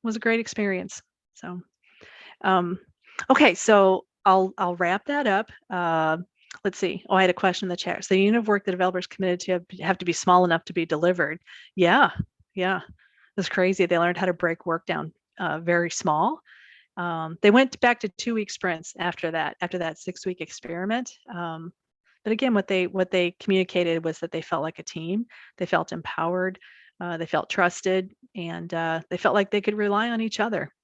Speaker 1: was a great experience. So, okay, so I'll wrap that up. Let's see. Oh, I had a question in the chat. So the unit of work the developers committed to have to be small enough to be delivered. Yeah. It was crazy. They learned how to break work down very small. They went back to 2-week sprints after that 6-week experiment. But again, what they communicated was that they felt like a team. They felt empowered. They felt trusted, and they felt like they could rely on each other.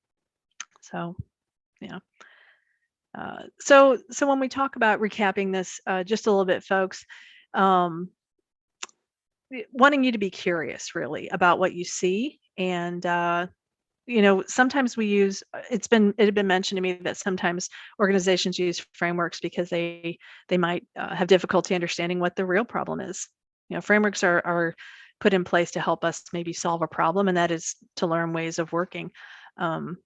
Speaker 1: So, yeah. So when we talk about recapping this just a little bit, folks, um, wanting you to be curious really about what you see. And sometimes we use it had been mentioned to me that sometimes organizations use frameworks because they might have difficulty understanding what the real problem is. Frameworks are put in place to help us maybe solve a problem, and that is to learn ways of working. um,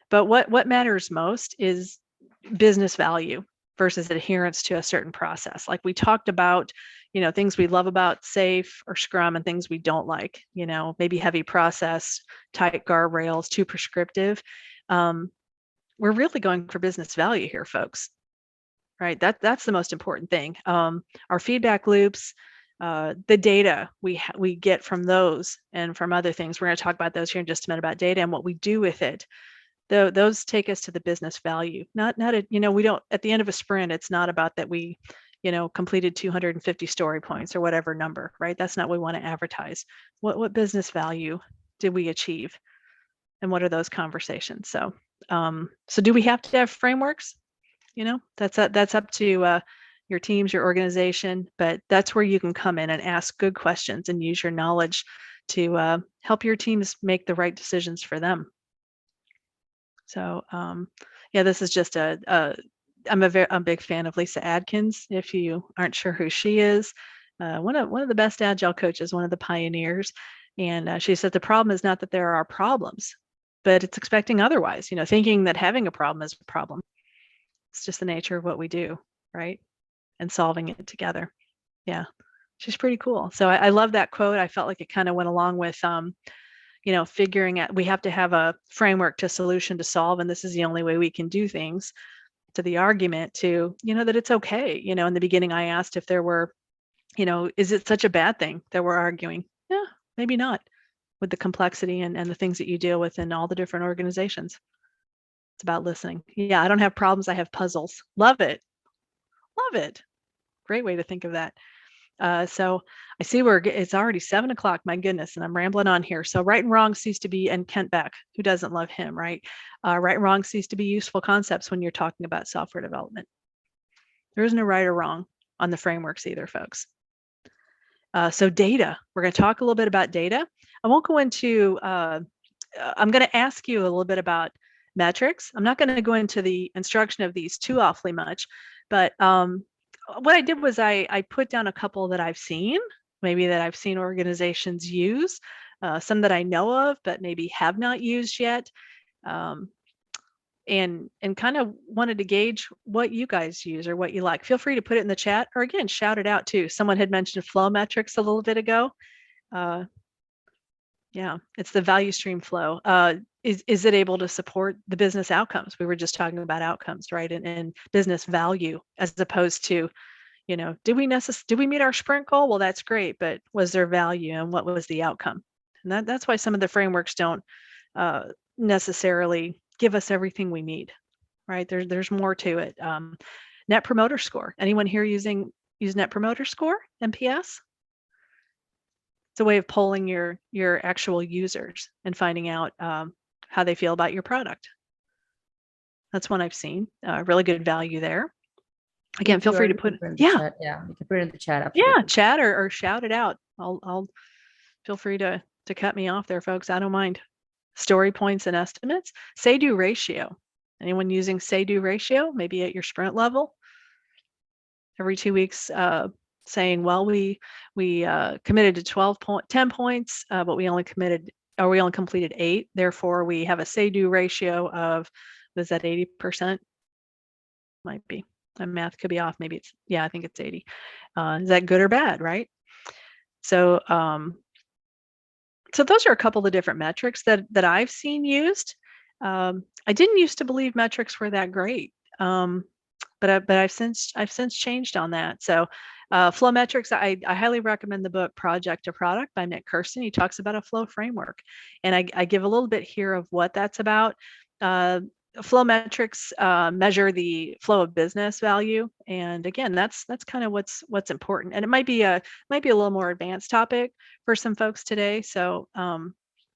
Speaker 1: but what matters most is business value versus adherence to a certain process. Like we talked about, things we love about SAFe or Scrum and things we don't like, maybe heavy process, tight guardrails, too prescriptive. We're really going for business value here, folks, right? That's the most important thing. Our feedback loops, the data we get from those and from other things. We're going to talk about those here in just a minute about data and what we do with it. Those take us to the business value. Not we don't, at the end of a sprint, it's not about that we, completed 250 story points or whatever number, right? That's not what we want to advertise. What business value did we achieve? And what are those conversations? So do we have to have frameworks? That's up to your teams, your organization, but that's where you can come in and ask good questions and use your knowledge to help your teams make the right decisions for them. So yeah, this is just I'm a big fan of Lisa Adkins. If you aren't sure who she is, one of the best agile coaches, one of the pioneers. And she said the problem is not that there are problems, but it's expecting otherwise. Thinking that having a problem is a problem. It's just the nature of what we do, right? And solving it together. Yeah, she's pretty cool. So I love that quote. I felt like it kind of went along with figuring out we have to have a framework to solution to solve, and this is the only way we can do things, to the argument to, that it's okay. In the beginning, I asked if there were, is it such a bad thing that we're arguing? Yeah, maybe not, with the complexity and the things that you deal with in all the different organizations. It's about listening. Yeah, I don't have problems. I have puzzles. Love it. Love it. Great way to think of that. So I see it's already 7 o'clock. My goodness, and I'm rambling on here. So right and wrong cease to be, and Kent Beck, who doesn't love him, right? Right and wrong cease to be useful concepts when you're talking about software development. There is no right or wrong on the frameworks either, folks. So data, we're going to talk a little bit about data. I won't go into, I'm going to ask you a little bit about metrics. I'm not going to go into the instruction of these too awfully much, but what I did was I put down a couple that I've seen, maybe that I've seen organizations use, some that I know of, but maybe have not used yet, and kind of wanted to gauge what you guys use or what you like. Feel free to put it in the chat, or again, shout it out too. Someone had mentioned flow metrics a little bit ago. Yeah, it's the value stream flow. Is it able to support the business outcomes? We were just talking about outcomes, right? And business value, as opposed to, did we meet our sprint goal? Well, that's great, but was there value, and what was the outcome? And that's why some of the frameworks don't necessarily give us everything we need, right? There's more to it. Net Promoter Score. Anyone here use Net Promoter Score, NPS? It's a way of polling your actual users and finding out how they feel about your product. That's one I've seen. Really good value there. Again, feel free to put
Speaker 2: chat. Yeah, you can put it in the chat. Absolutely.
Speaker 1: Yeah, chat or shout it out. I'll feel free to cut me off there, folks. I don't mind. Story points and estimates. Say-do ratio. Anyone using say-do ratio? Maybe at your sprint level. Every 2 weeks, saying, well, we committed to 10 points, but we only completed 8. Therefore, we have a say-do ratio of, was that 80%? Might be. My math could be off. Maybe it's, I think it's 80. Is that good or bad, right? So, so those are a couple of different metrics that I've seen used. I didn't used to believe metrics were that great, but I've since changed on that. So, flow metrics, I highly recommend the book Project to Product by Nick Kirsten. He talks about a flow framework, and I give a little bit here of what that's about. Flow metrics measure the flow of business value, and again, that's kind of what's important. And it might be a little more advanced topic for some folks today. So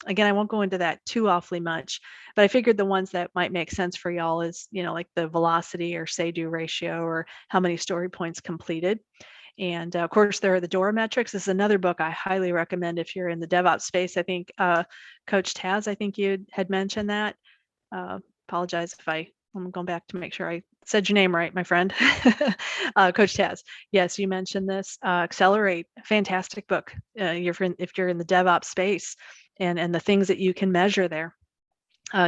Speaker 1: Again, I won't go into that too awfully much, but I figured the ones that might make sense for y'all is, like the velocity or say-do ratio or how many story points completed. And of course, there are the DORA metrics. This is another book I highly recommend if you're in the DevOps space. I think Coach Taz, I think you had mentioned that. Apologize if I'm going back to make sure I said your name right, my friend. Coach Taz. Yes, you mentioned this. Accelerate, fantastic book. If you're in the DevOps space and the things that you can measure there.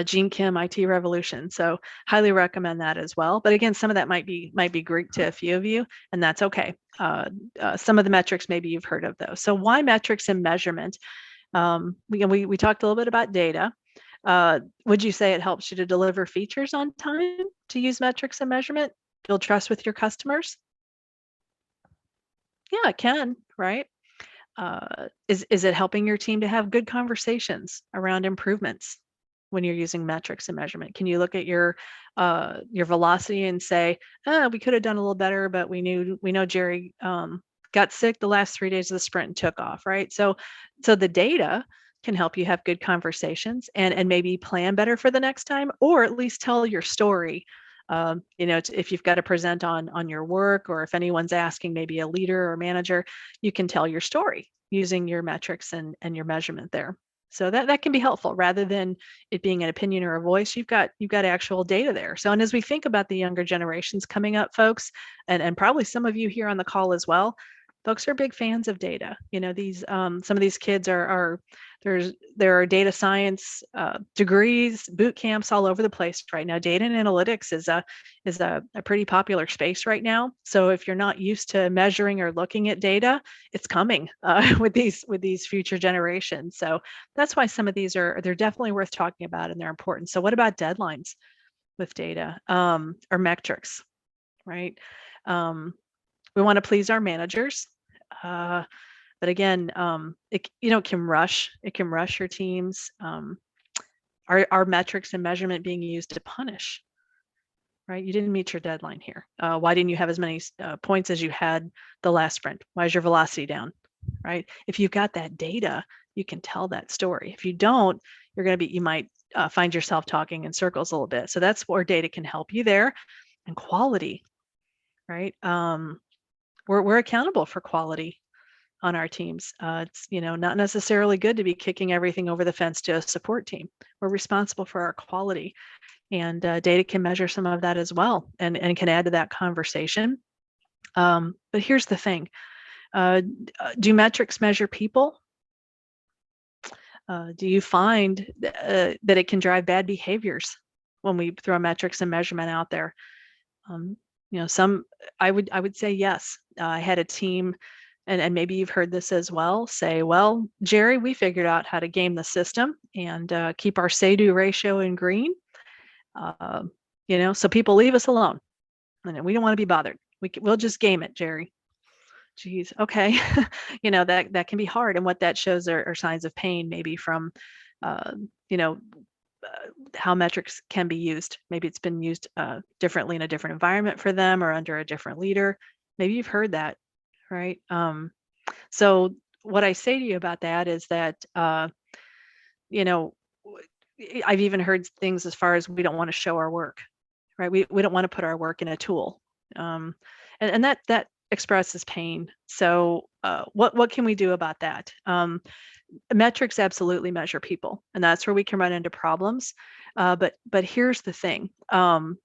Speaker 1: Gene Kim, IT Revolution. So highly recommend that as well. But again, some of that might be Greek to a few of you, and that's okay. Some of the metrics maybe you've heard of those. So why metrics and measurement? We talked a little bit about data. Would you say it helps you to deliver features on time to use metrics and measurement? Build trust with your customers? Yeah, it can, right? Is it helping your team to have good conversations around improvements when you're using metrics and measurement? Can you look at your velocity and say, we could have done a little better, but we know Jerry got sick the last 3 days of the sprint and took off, right? So the data can help you have good conversations and maybe plan better for the next time, or at least tell your story. If you've got to present on your work, or if anyone's asking, maybe a leader or manager, you can tell your story using your metrics and your measurement there. So that can be helpful rather than it being an opinion or a voice. You've got actual data there. So, and as we think about the younger generations coming up, folks, and probably some of you here on the call as well, folks are big fans of data. These some of these kids are there are data science degrees, boot camps all over the place right now. Data and analytics is a pretty popular space right now. So if you're not used to measuring or looking at data, it's coming with these future generations. So that's why some of these they're definitely worth talking about, and they're important. So what about deadlines with data or metrics, right? We want to please our managers. But again, it can rush your teams. Are metrics and measurement being used to punish? Right? You didn't meet your deadline here. Why didn't you have as many points as you had the last sprint? Why is your velocity down? Right? If you've got that data, you can tell that story. If you don't, you might find yourself talking in circles a little bit. So that's where data can help you there. And quality, right? We're accountable for quality on our teams. It's not necessarily good to be kicking everything over the fence to a support team. We're responsible for our quality, and data can measure some of that as well, and can add to that conversation. But here's the thing: do metrics measure people? Do you find that it can drive bad behaviors when we throw metrics and measurement out there? I would say yes. I had a team. And maybe you've heard this as well, say, well, Jerry, we figured out how to game the system and keep our say-do ratio in green. So people leave us alone. And we don't want to be bothered. We'll just game it, Jerry. Geez, okay. That can be hard. And what that shows are signs of pain, maybe from, how metrics can be used. Maybe it's been used differently in a different environment for them or under a different leader. Maybe you've heard that. Right. So what I say to you about that is that, I've even heard things as far as we don't want to show our work, right? We don't want to put our work in a tool. And that expresses pain. So what can we do about that? Metrics absolutely measure people, and that's where we can run into problems. But here's the thing. Are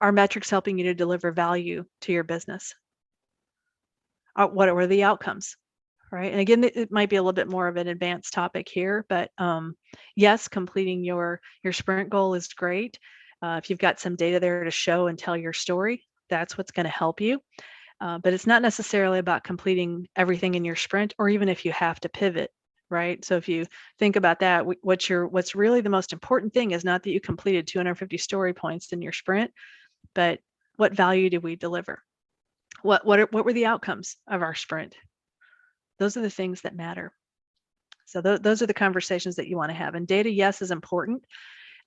Speaker 1: metrics helping you to deliver value to your business? What are the outcomes, right? And again, it might be a little bit more of an advanced topic here, but yes, completing your sprint goal is great. If you've got some data there to show and tell your story, that's what's going to help you. But it's not necessarily about completing everything in your sprint, or even if you have to pivot, right? So if you think about that, what's really the most important thing is not that you completed 250 story points in your sprint, but what value did we deliver? What were the outcomes of our sprint? Those are the things that matter. So those are the conversations that you want to have. And data, yes, is important.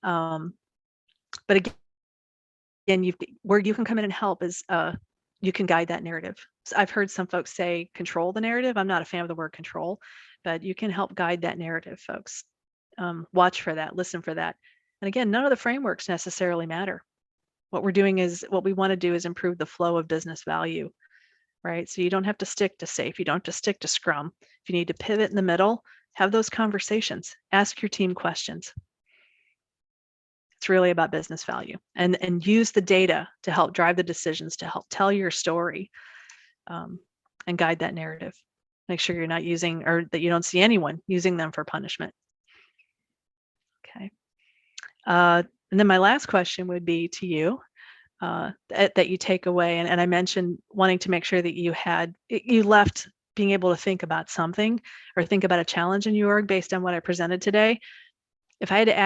Speaker 1: But again, where you can come in and help is you can guide that narrative. So I've heard some folks say control the narrative. I'm not a fan of the word control. but you can help guide that narrative, folks. Watch for that, listen for that. And again, none of the frameworks necessarily matter. What we want to do is improve the flow of business value, right? So you don't have to stick to SAFe. You don't have to stick to Scrum. If you need to pivot in the middle, have those conversations. Ask your team questions. It's really about business value, and use the data to help drive the decisions, to help tell your story, and guide that narrative. Make sure you're not using, or that you don't see anyone using them for punishment. Okay. And then my last question would be to you, that you take away. And I mentioned wanting to make sure that you left being able to think about something, or think about a challenge in your org based on what I presented today. If you had to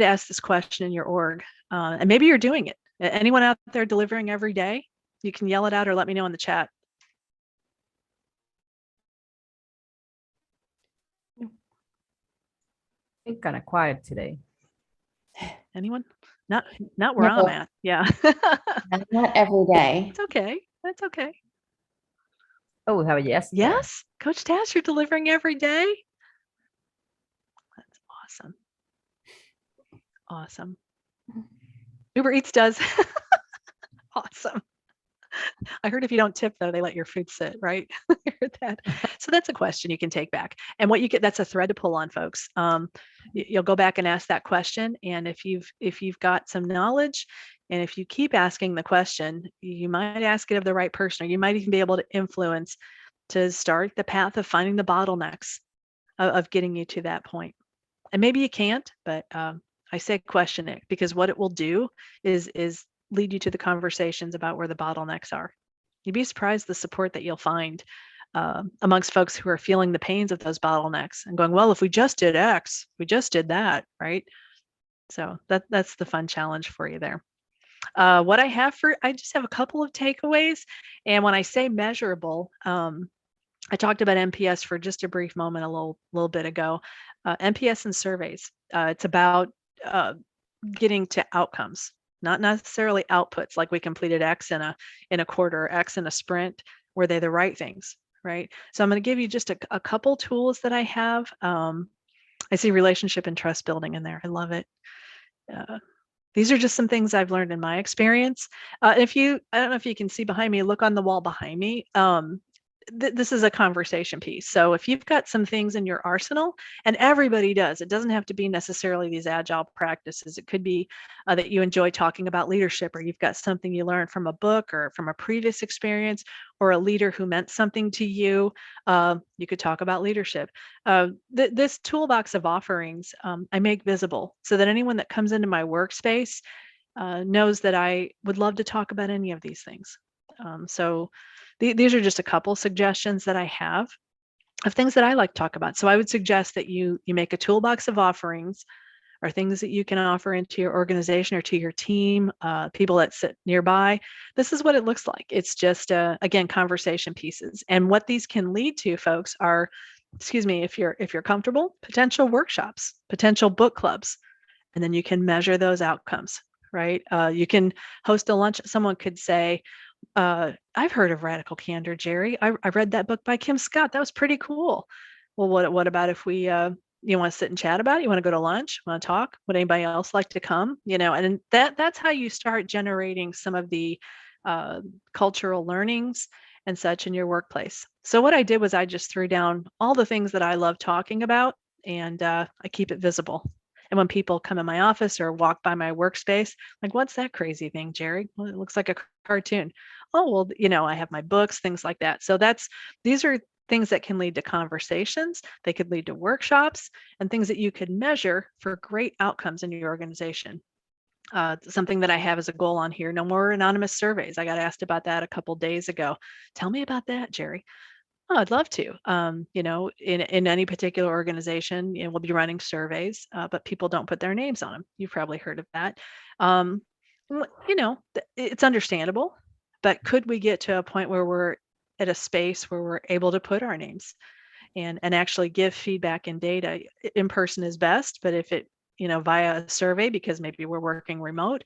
Speaker 1: ask this question in your org, and maybe you're doing it, anyone out there delivering every day, you can yell it out or let me know in the chat.
Speaker 2: I think kind of quiet today.
Speaker 1: Anyone? Not where
Speaker 5: No.
Speaker 1: I'm at. Yeah.
Speaker 5: Not every day.
Speaker 1: It's okay. That's okay.
Speaker 2: Oh, we have a yes. there.
Speaker 1: Yes, Coach Tass, you're delivering every day. That's awesome. Awesome. Uber Eats does. Awesome. I heard if you don't tip, though, they let your food sit, right? I heard that. So that's a question you can take back. And what you get, that's a thread to pull on, folks. You'll go back and ask that question. And if you've got some knowledge, and if you keep asking the question, you might ask it of the right person, or you might even be able to influence to start the path of finding the bottlenecks of getting you to that point. And maybe you can't, but I say question it, because what it will do is lead you to the conversations about where the bottlenecks are. You'd be surprised the support that you'll find amongst folks who are feeling the pains of those bottlenecks and going, well, if we just did X, we just did that, right? So that's the fun challenge for you there. I just have a couple of takeaways. And when I say measurable, I talked about NPS for just a brief moment a little bit ago. NPS and surveys, it's about getting to outcomes, not necessarily outputs, like we completed X in a quarter, or X in a sprint. Were they the right things, right? So I'm going to give you just a couple tools that I have. I see relationship and trust building in there. I love it. These are just some things I've learned in my experience. I don't know if you can see behind me, look on the wall behind me. This is a conversation piece. So if you've got some things in your arsenal, and everybody does, it doesn't have to be necessarily these agile practices. It could be that you enjoy talking about leadership, or you've got something you learned from a book or from a previous experience, or a leader who meant something to you. You could talk about leadership. This toolbox of offerings I make visible so that anyone that comes into my workspace knows that I would love to talk about any of these things. So these are just a couple suggestions that I have of things that I like to talk about. So I would suggest that you make a toolbox of offerings, or things that you can offer into your organization or to your team, people that sit nearby. This is what it looks like. It's just, again, conversation pieces. And what these can lead to, folks, are, if you're comfortable, potential workshops, potential book clubs, and then you can measure those outcomes, right? You can host a lunch. Someone could say, I've heard of Radical Candor, Jerry. I read that book by Kim Scott. That was pretty cool. Well, what about if we, you want to sit and chat about it? You want to go to lunch? Want to talk? Would anybody else like to come? And that's how you start generating some of the cultural learnings and such in your workplace. So what I did was I just threw down all the things that I love talking about, and I keep it visible. And when people come in my office or walk by my workspace, like, what's that crazy thing, Jerry? Well, it looks like a cartoon. Oh, well, I have my books, things like that. So these are things that can lead to conversations. They could lead to workshops, and things that you could measure for great outcomes in your organization. Something that I have as a goal on here: no more anonymous surveys. I got asked about that a couple days ago. Tell me about that, Jerry. Oh, I'd love to. In any particular organization, we'll be running surveys, but people don't put their names on them. You've probably heard of that. It's understandable, but could we get to a point where we're at a space where we're able to put our names and actually give feedback and data? In person is best, but if it, via a survey, because maybe we're working remote,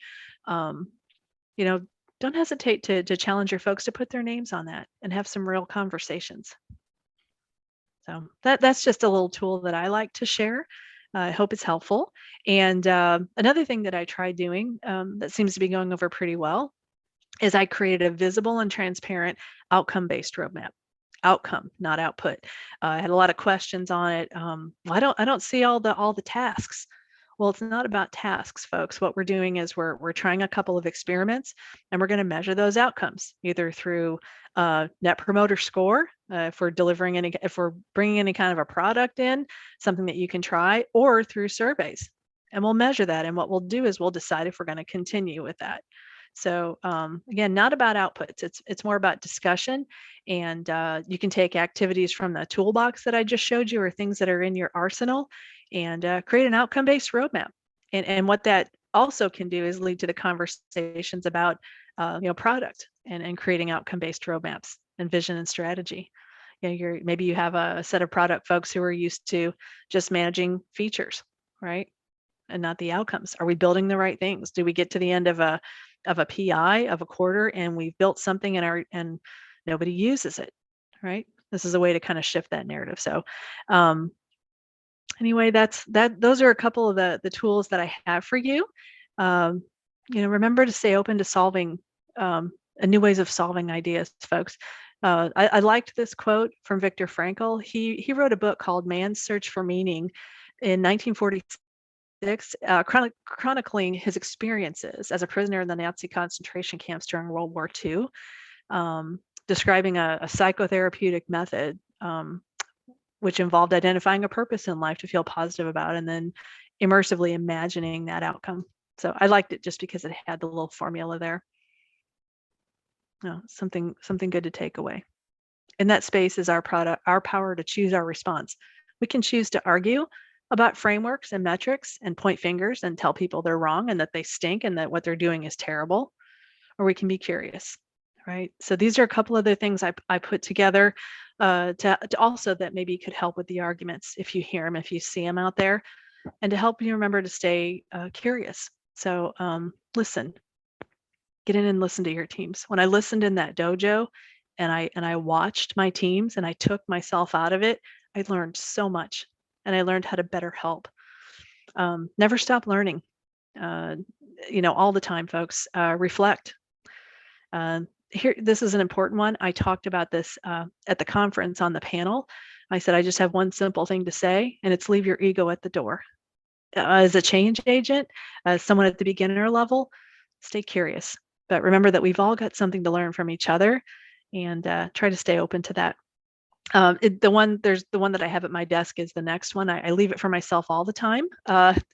Speaker 1: don't hesitate to challenge your folks to put their names on that and have some real conversations. So that's just a little tool that I like to share. I hope it's helpful. And another thing that I tried doing that seems to be going over pretty well is I created a visible and transparent outcome-based roadmap. Outcome, not output. I had a lot of questions on it. Well, I don't see all the tasks. Well, it's not about tasks, folks. What we're doing is we're trying a couple of experiments, and we're going to measure those outcomes either through net promoter score, if we're bringing any kind of a product in, something that you can try, or through surveys. And we'll measure that. And what we'll do is we'll decide if we're going to continue with that. So again, not about outputs. It's more about discussion, and you can take activities from the toolbox that I just showed you, or things that are in your arsenal, and create an outcome-based roadmap. And what that also can do is lead to the conversations about product and creating outcome-based roadmaps and vision and strategy. Maybe you have a set of product folks who are used to just managing features, right? And not the outcomes. Are we building the right things? Do we get to the end of a PI of a quarter and we've built something and nobody uses it, right? This is a way to kind of shift that narrative. So anyway, those are a couple of the tools that I have for you. Remember to stay open to solving new ways of solving ideas, folks. I liked this quote from Viktor Frankl. He wrote a book called Man's Search for Meaning in 1946. Chronicling his experiences as a prisoner in the Nazi concentration camps during World War II, describing a psychotherapeutic method which involved identifying a purpose in life to feel positive about, and then immersively imagining that outcome. So I liked it just because it had the little formula there. Something good to take away. In that space is our power to choose our response. We can choose to argue about frameworks and metrics and point fingers and tell people they're wrong and that they stink and that what they're doing is terrible, or we can be curious, right? So these are a couple of the things I put together to also that maybe could help with the arguments if you hear them, if you see them out there, and to help you remember to stay curious. So listen, get in and listen to your teams. When I listened in that dojo and I watched my teams and I took myself out of it, I learned so much. And I learned how to better help. Never stop learning. All the time, folks. Reflect. Here, this is an important one. I talked about this at the conference on the panel. I said, I just have one simple thing to say, and it's leave your ego at the door. As a change agent, as someone at the beginner level, stay curious. But remember that we've all got something to learn from each other, and try to stay open to that. The one that I have at my desk is the next one. I leave it for myself all the time.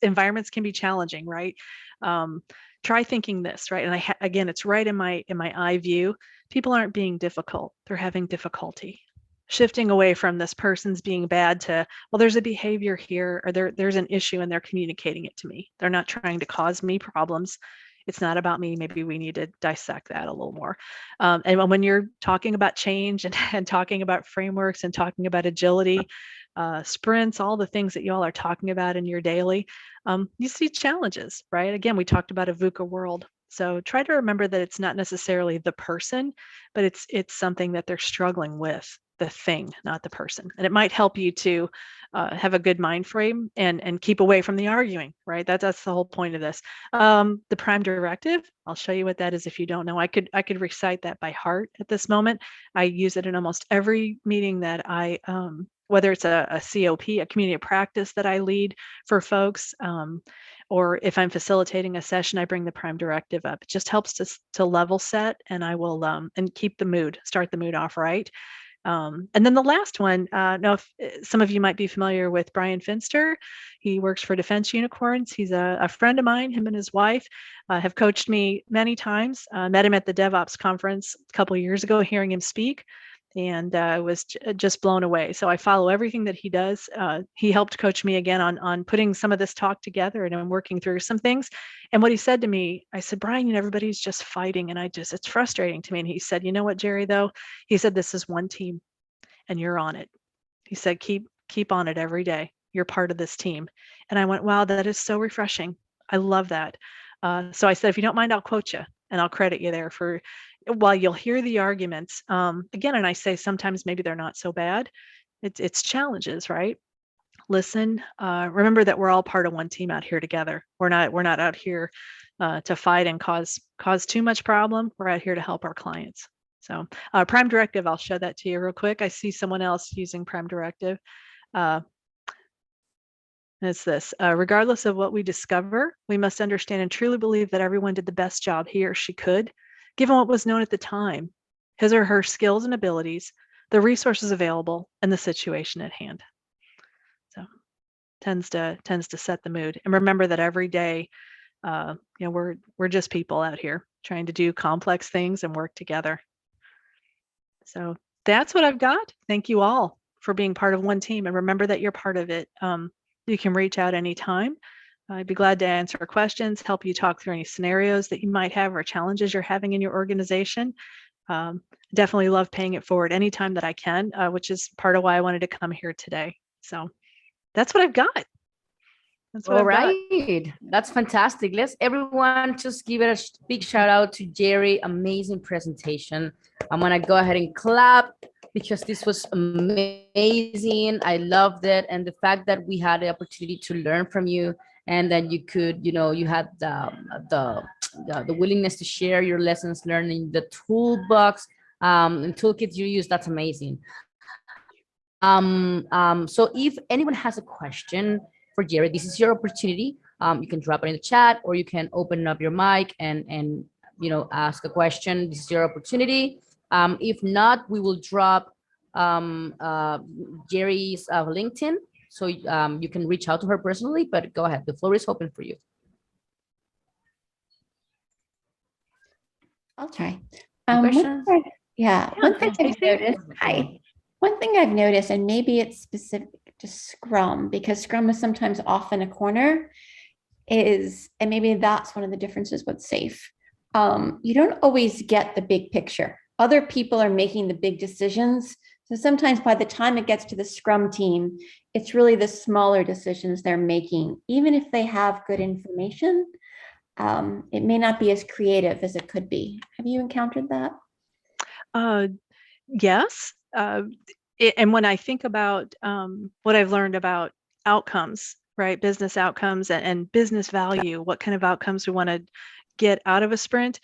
Speaker 1: Environments can be challenging, right? Try thinking this, right? And again, it's right in my eye view. People aren't being difficult; they're having difficulty. Shifting away from this person's being bad to, well, there's a behavior here, or there's an issue, and they're communicating it to me. They're not trying to cause me problems. It's not about me. Maybe we need to dissect that a little more. And when you're talking about change and talking about frameworks and talking about agility, sprints, all the things that you all are talking about in your daily, you see challenges, right? Again, we talked about a VUCA world. So try to remember that it's not necessarily the person, but it's something that they're struggling with, the thing, not the person. And it might help you to have a good mind frame and keep away from the arguing, right? That's the whole point of this. The prime directive, I'll show you what that is if you don't know. I could recite that by heart at this moment. I use it in almost every meeting that I, whether it's a COP, a community of practice that I lead for folks, or if I'm facilitating a session, I bring the prime directive up. It just helps to level set, and I will and start the mood off right. And then the last one, now if some of you might be familiar with Brian Finster. He works for Defense Unicorns. He's a friend of mine. Him and his wife have coached me many times. Met him at the DevOps conference a couple of years ago, hearing him speak, and was just blown away. So I follow everything that he does. He helped coach me again on putting some of this talk together, and I'm working through some things. And what he said to me, I said, Brian, everybody's just fighting, and it's frustrating to me. And he said, you know what, Jerry, though? He said, this is one team, and you're on it. He said, keep on it every day. You're part of this team. And I went, wow, that is so refreshing. I love that. So I said, if you don't mind, I'll quote you, and I'll credit you there while you'll hear the arguments. Again, and I say sometimes maybe they're not so bad. it's challenges, right? Listen, remember that we're all part of one team out here together. We're not out here to fight and cause too much problem. We're out here to help our clients. So Prime Directive, I'll show that to you real quick. I see someone else using Prime Directive. And it's this, regardless of what we discover, we must understand and truly believe that everyone did the best job he or she could, given what was known at the time, his or her skills and abilities, the resources available, and the situation at hand. So tends to set the mood. And remember that every day, we're just people out here trying to do complex things and work together. So that's what I've got. Thank you all for being part of one team, and remember that you're part of it. You can reach out anytime. I'd be glad to answer questions, help you talk through any scenarios that you might have or challenges you're having in your organization. Definitely love paying it forward anytime that I can, which is part of why I wanted to come here today. So that's what I've got. That's what
Speaker 2: All
Speaker 1: I've got.
Speaker 2: right, that's fantastic. Let's everyone just give it a big shout out to Jerry. Amazing presentation. I'm gonna go ahead and clap because this was amazing. I loved it, and the fact that we had the opportunity to learn from you, and that you could, you had the willingness to share your lessons learning, the toolbox, and toolkits you use. That's amazing. So if anyone has a question for Jerry, this is your opportunity. You can drop it in the chat, or you can open up your mic and ask a question. This is your opportunity. If not, we will drop Jerry's LinkedIn, so you can reach out to her personally. But go ahead, the floor is open for you.
Speaker 5: I'll try.
Speaker 2: Questions?
Speaker 5: One thing I've noticed. Hi. One thing I've noticed, and maybe it's specific to Scrum, because Scrum is sometimes off in a corner, and maybe that's one of the differences with SAFe. You don't always get the big picture. Other people are making the big decisions. So sometimes by the time it gets to the Scrum team, it's really the smaller decisions they're making. Even if they have good information, it may not be as creative as it could be. Have you encountered that?
Speaker 1: Yes. And when I think about what I've learned about outcomes, right? Business outcomes and business value, what kind of outcomes we want to get out of a sprint,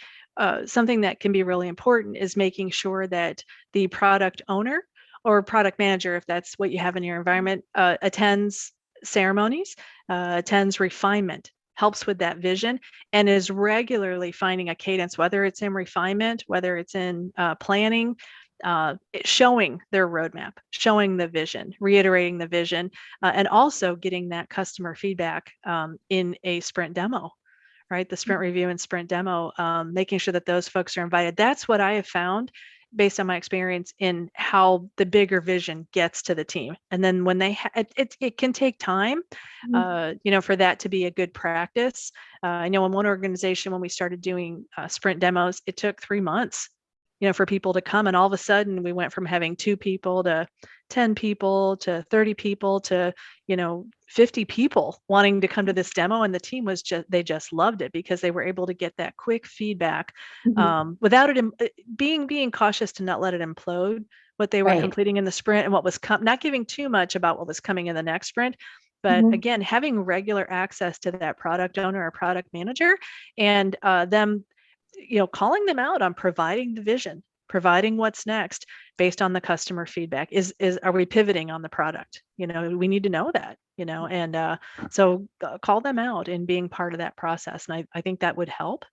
Speaker 1: something that can be really important is making sure that the product owner or product manager, if that's what you have in your environment, attends ceremonies, attends refinement, helps with that vision, and is regularly finding a cadence, whether it's in refinement, whether it's in planning, showing their roadmap, showing the vision, reiterating the vision, and also getting that customer feedback in a sprint demo, right? The sprint review and sprint demo, making sure that those folks are invited. That's what I have found based on my experience in how the bigger vision gets to the team. And then when they, it can take time, for that to be a good practice. I know in one organization, when we started doing sprint demos, it took 3 months, for people to come. And all of a sudden we went from having 2 people to 10 people to 30 people to, 50 people wanting to come to this demo. And the team was they just loved it because they were able to get that quick feedback without it being cautious to not let it implode what they were completing in the sprint and what was not giving too much about what was coming in the next sprint. But again, having regular access to that product owner or product manager and them, calling them out on providing the vision, providing what's next based on the customer feedback. Are we pivoting on the product? We need to know that, and so call them out in being part of that process. And I think that would help.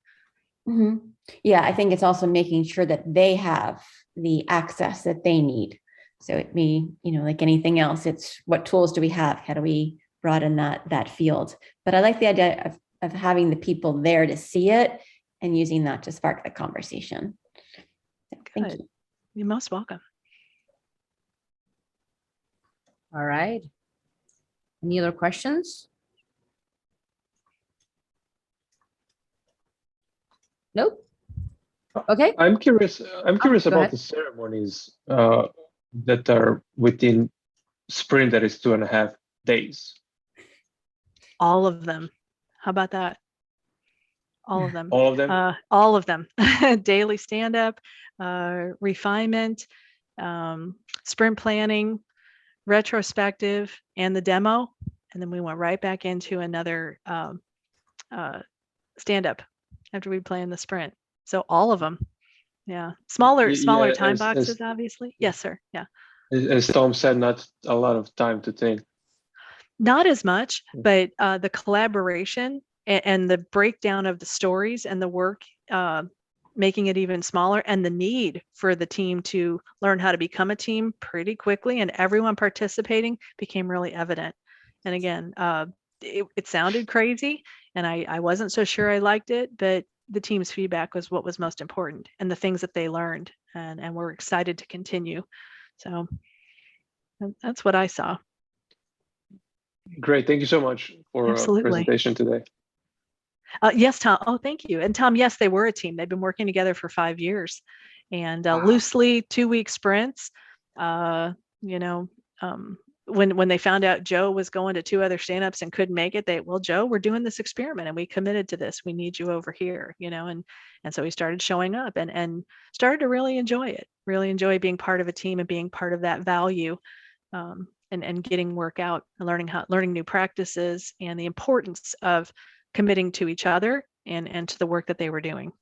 Speaker 5: Yeah, I think it's also making sure that they have the access that they need. So it may, like anything else, it's what tools do we have? How do we broaden that field? But I like the idea of having the people there to see it and using that to spark the conversation. Thank you.
Speaker 1: You're most welcome.
Speaker 2: All right. Any other questions? Nope. Okay.
Speaker 6: I'm curious about the ceremonies that are within sprint that is 2.5 days.
Speaker 1: All of them. How about that? All of them.
Speaker 6: All of them?
Speaker 1: All of them. Daily stand-up, refinement, sprint planning, retrospective, and the demo, and then we went right back into another stand up after we planned the sprint. So all of them. Yeah. Smaller
Speaker 6: Yeah,
Speaker 1: time boxes, obviously. Yes, sir. Yeah.
Speaker 6: as Tom said, not a lot of time to think.
Speaker 1: Not as much, but the collaboration and the breakdown of the stories and the work, making it even smaller, and the need for the team to learn how to become a team pretty quickly, and everyone participating became really evident. And again, it sounded crazy, and I wasn't so sure I liked it, but the team's feedback was what was most important, and the things that they learned, and we're excited to continue. So that's what I saw.
Speaker 6: Great. Thank you so much for
Speaker 1: Absolutely.
Speaker 6: presentation today.
Speaker 1: Yes, Tom. Oh, thank you. And Tom, yes, they were a team. They've been working together for 5 years, and
Speaker 6: Wow.
Speaker 1: loosely 2-week sprints. You know, when they found out Joe was going to 2 other stand-ups and couldn't make it, well, Joe, we're doing this experiment and we committed to this. We need you over here, and so he started showing up and started to really enjoy it. Really enjoy being part of a team and being part of that value. And getting work out and learning new practices and the importance of committing to each other and to the work that they were doing.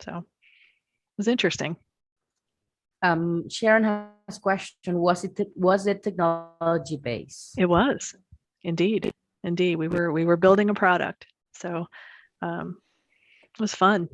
Speaker 1: So it was interesting.
Speaker 2: Sharon has a question. Was it technology based?
Speaker 1: It was indeed. We were building a product. So it was fun.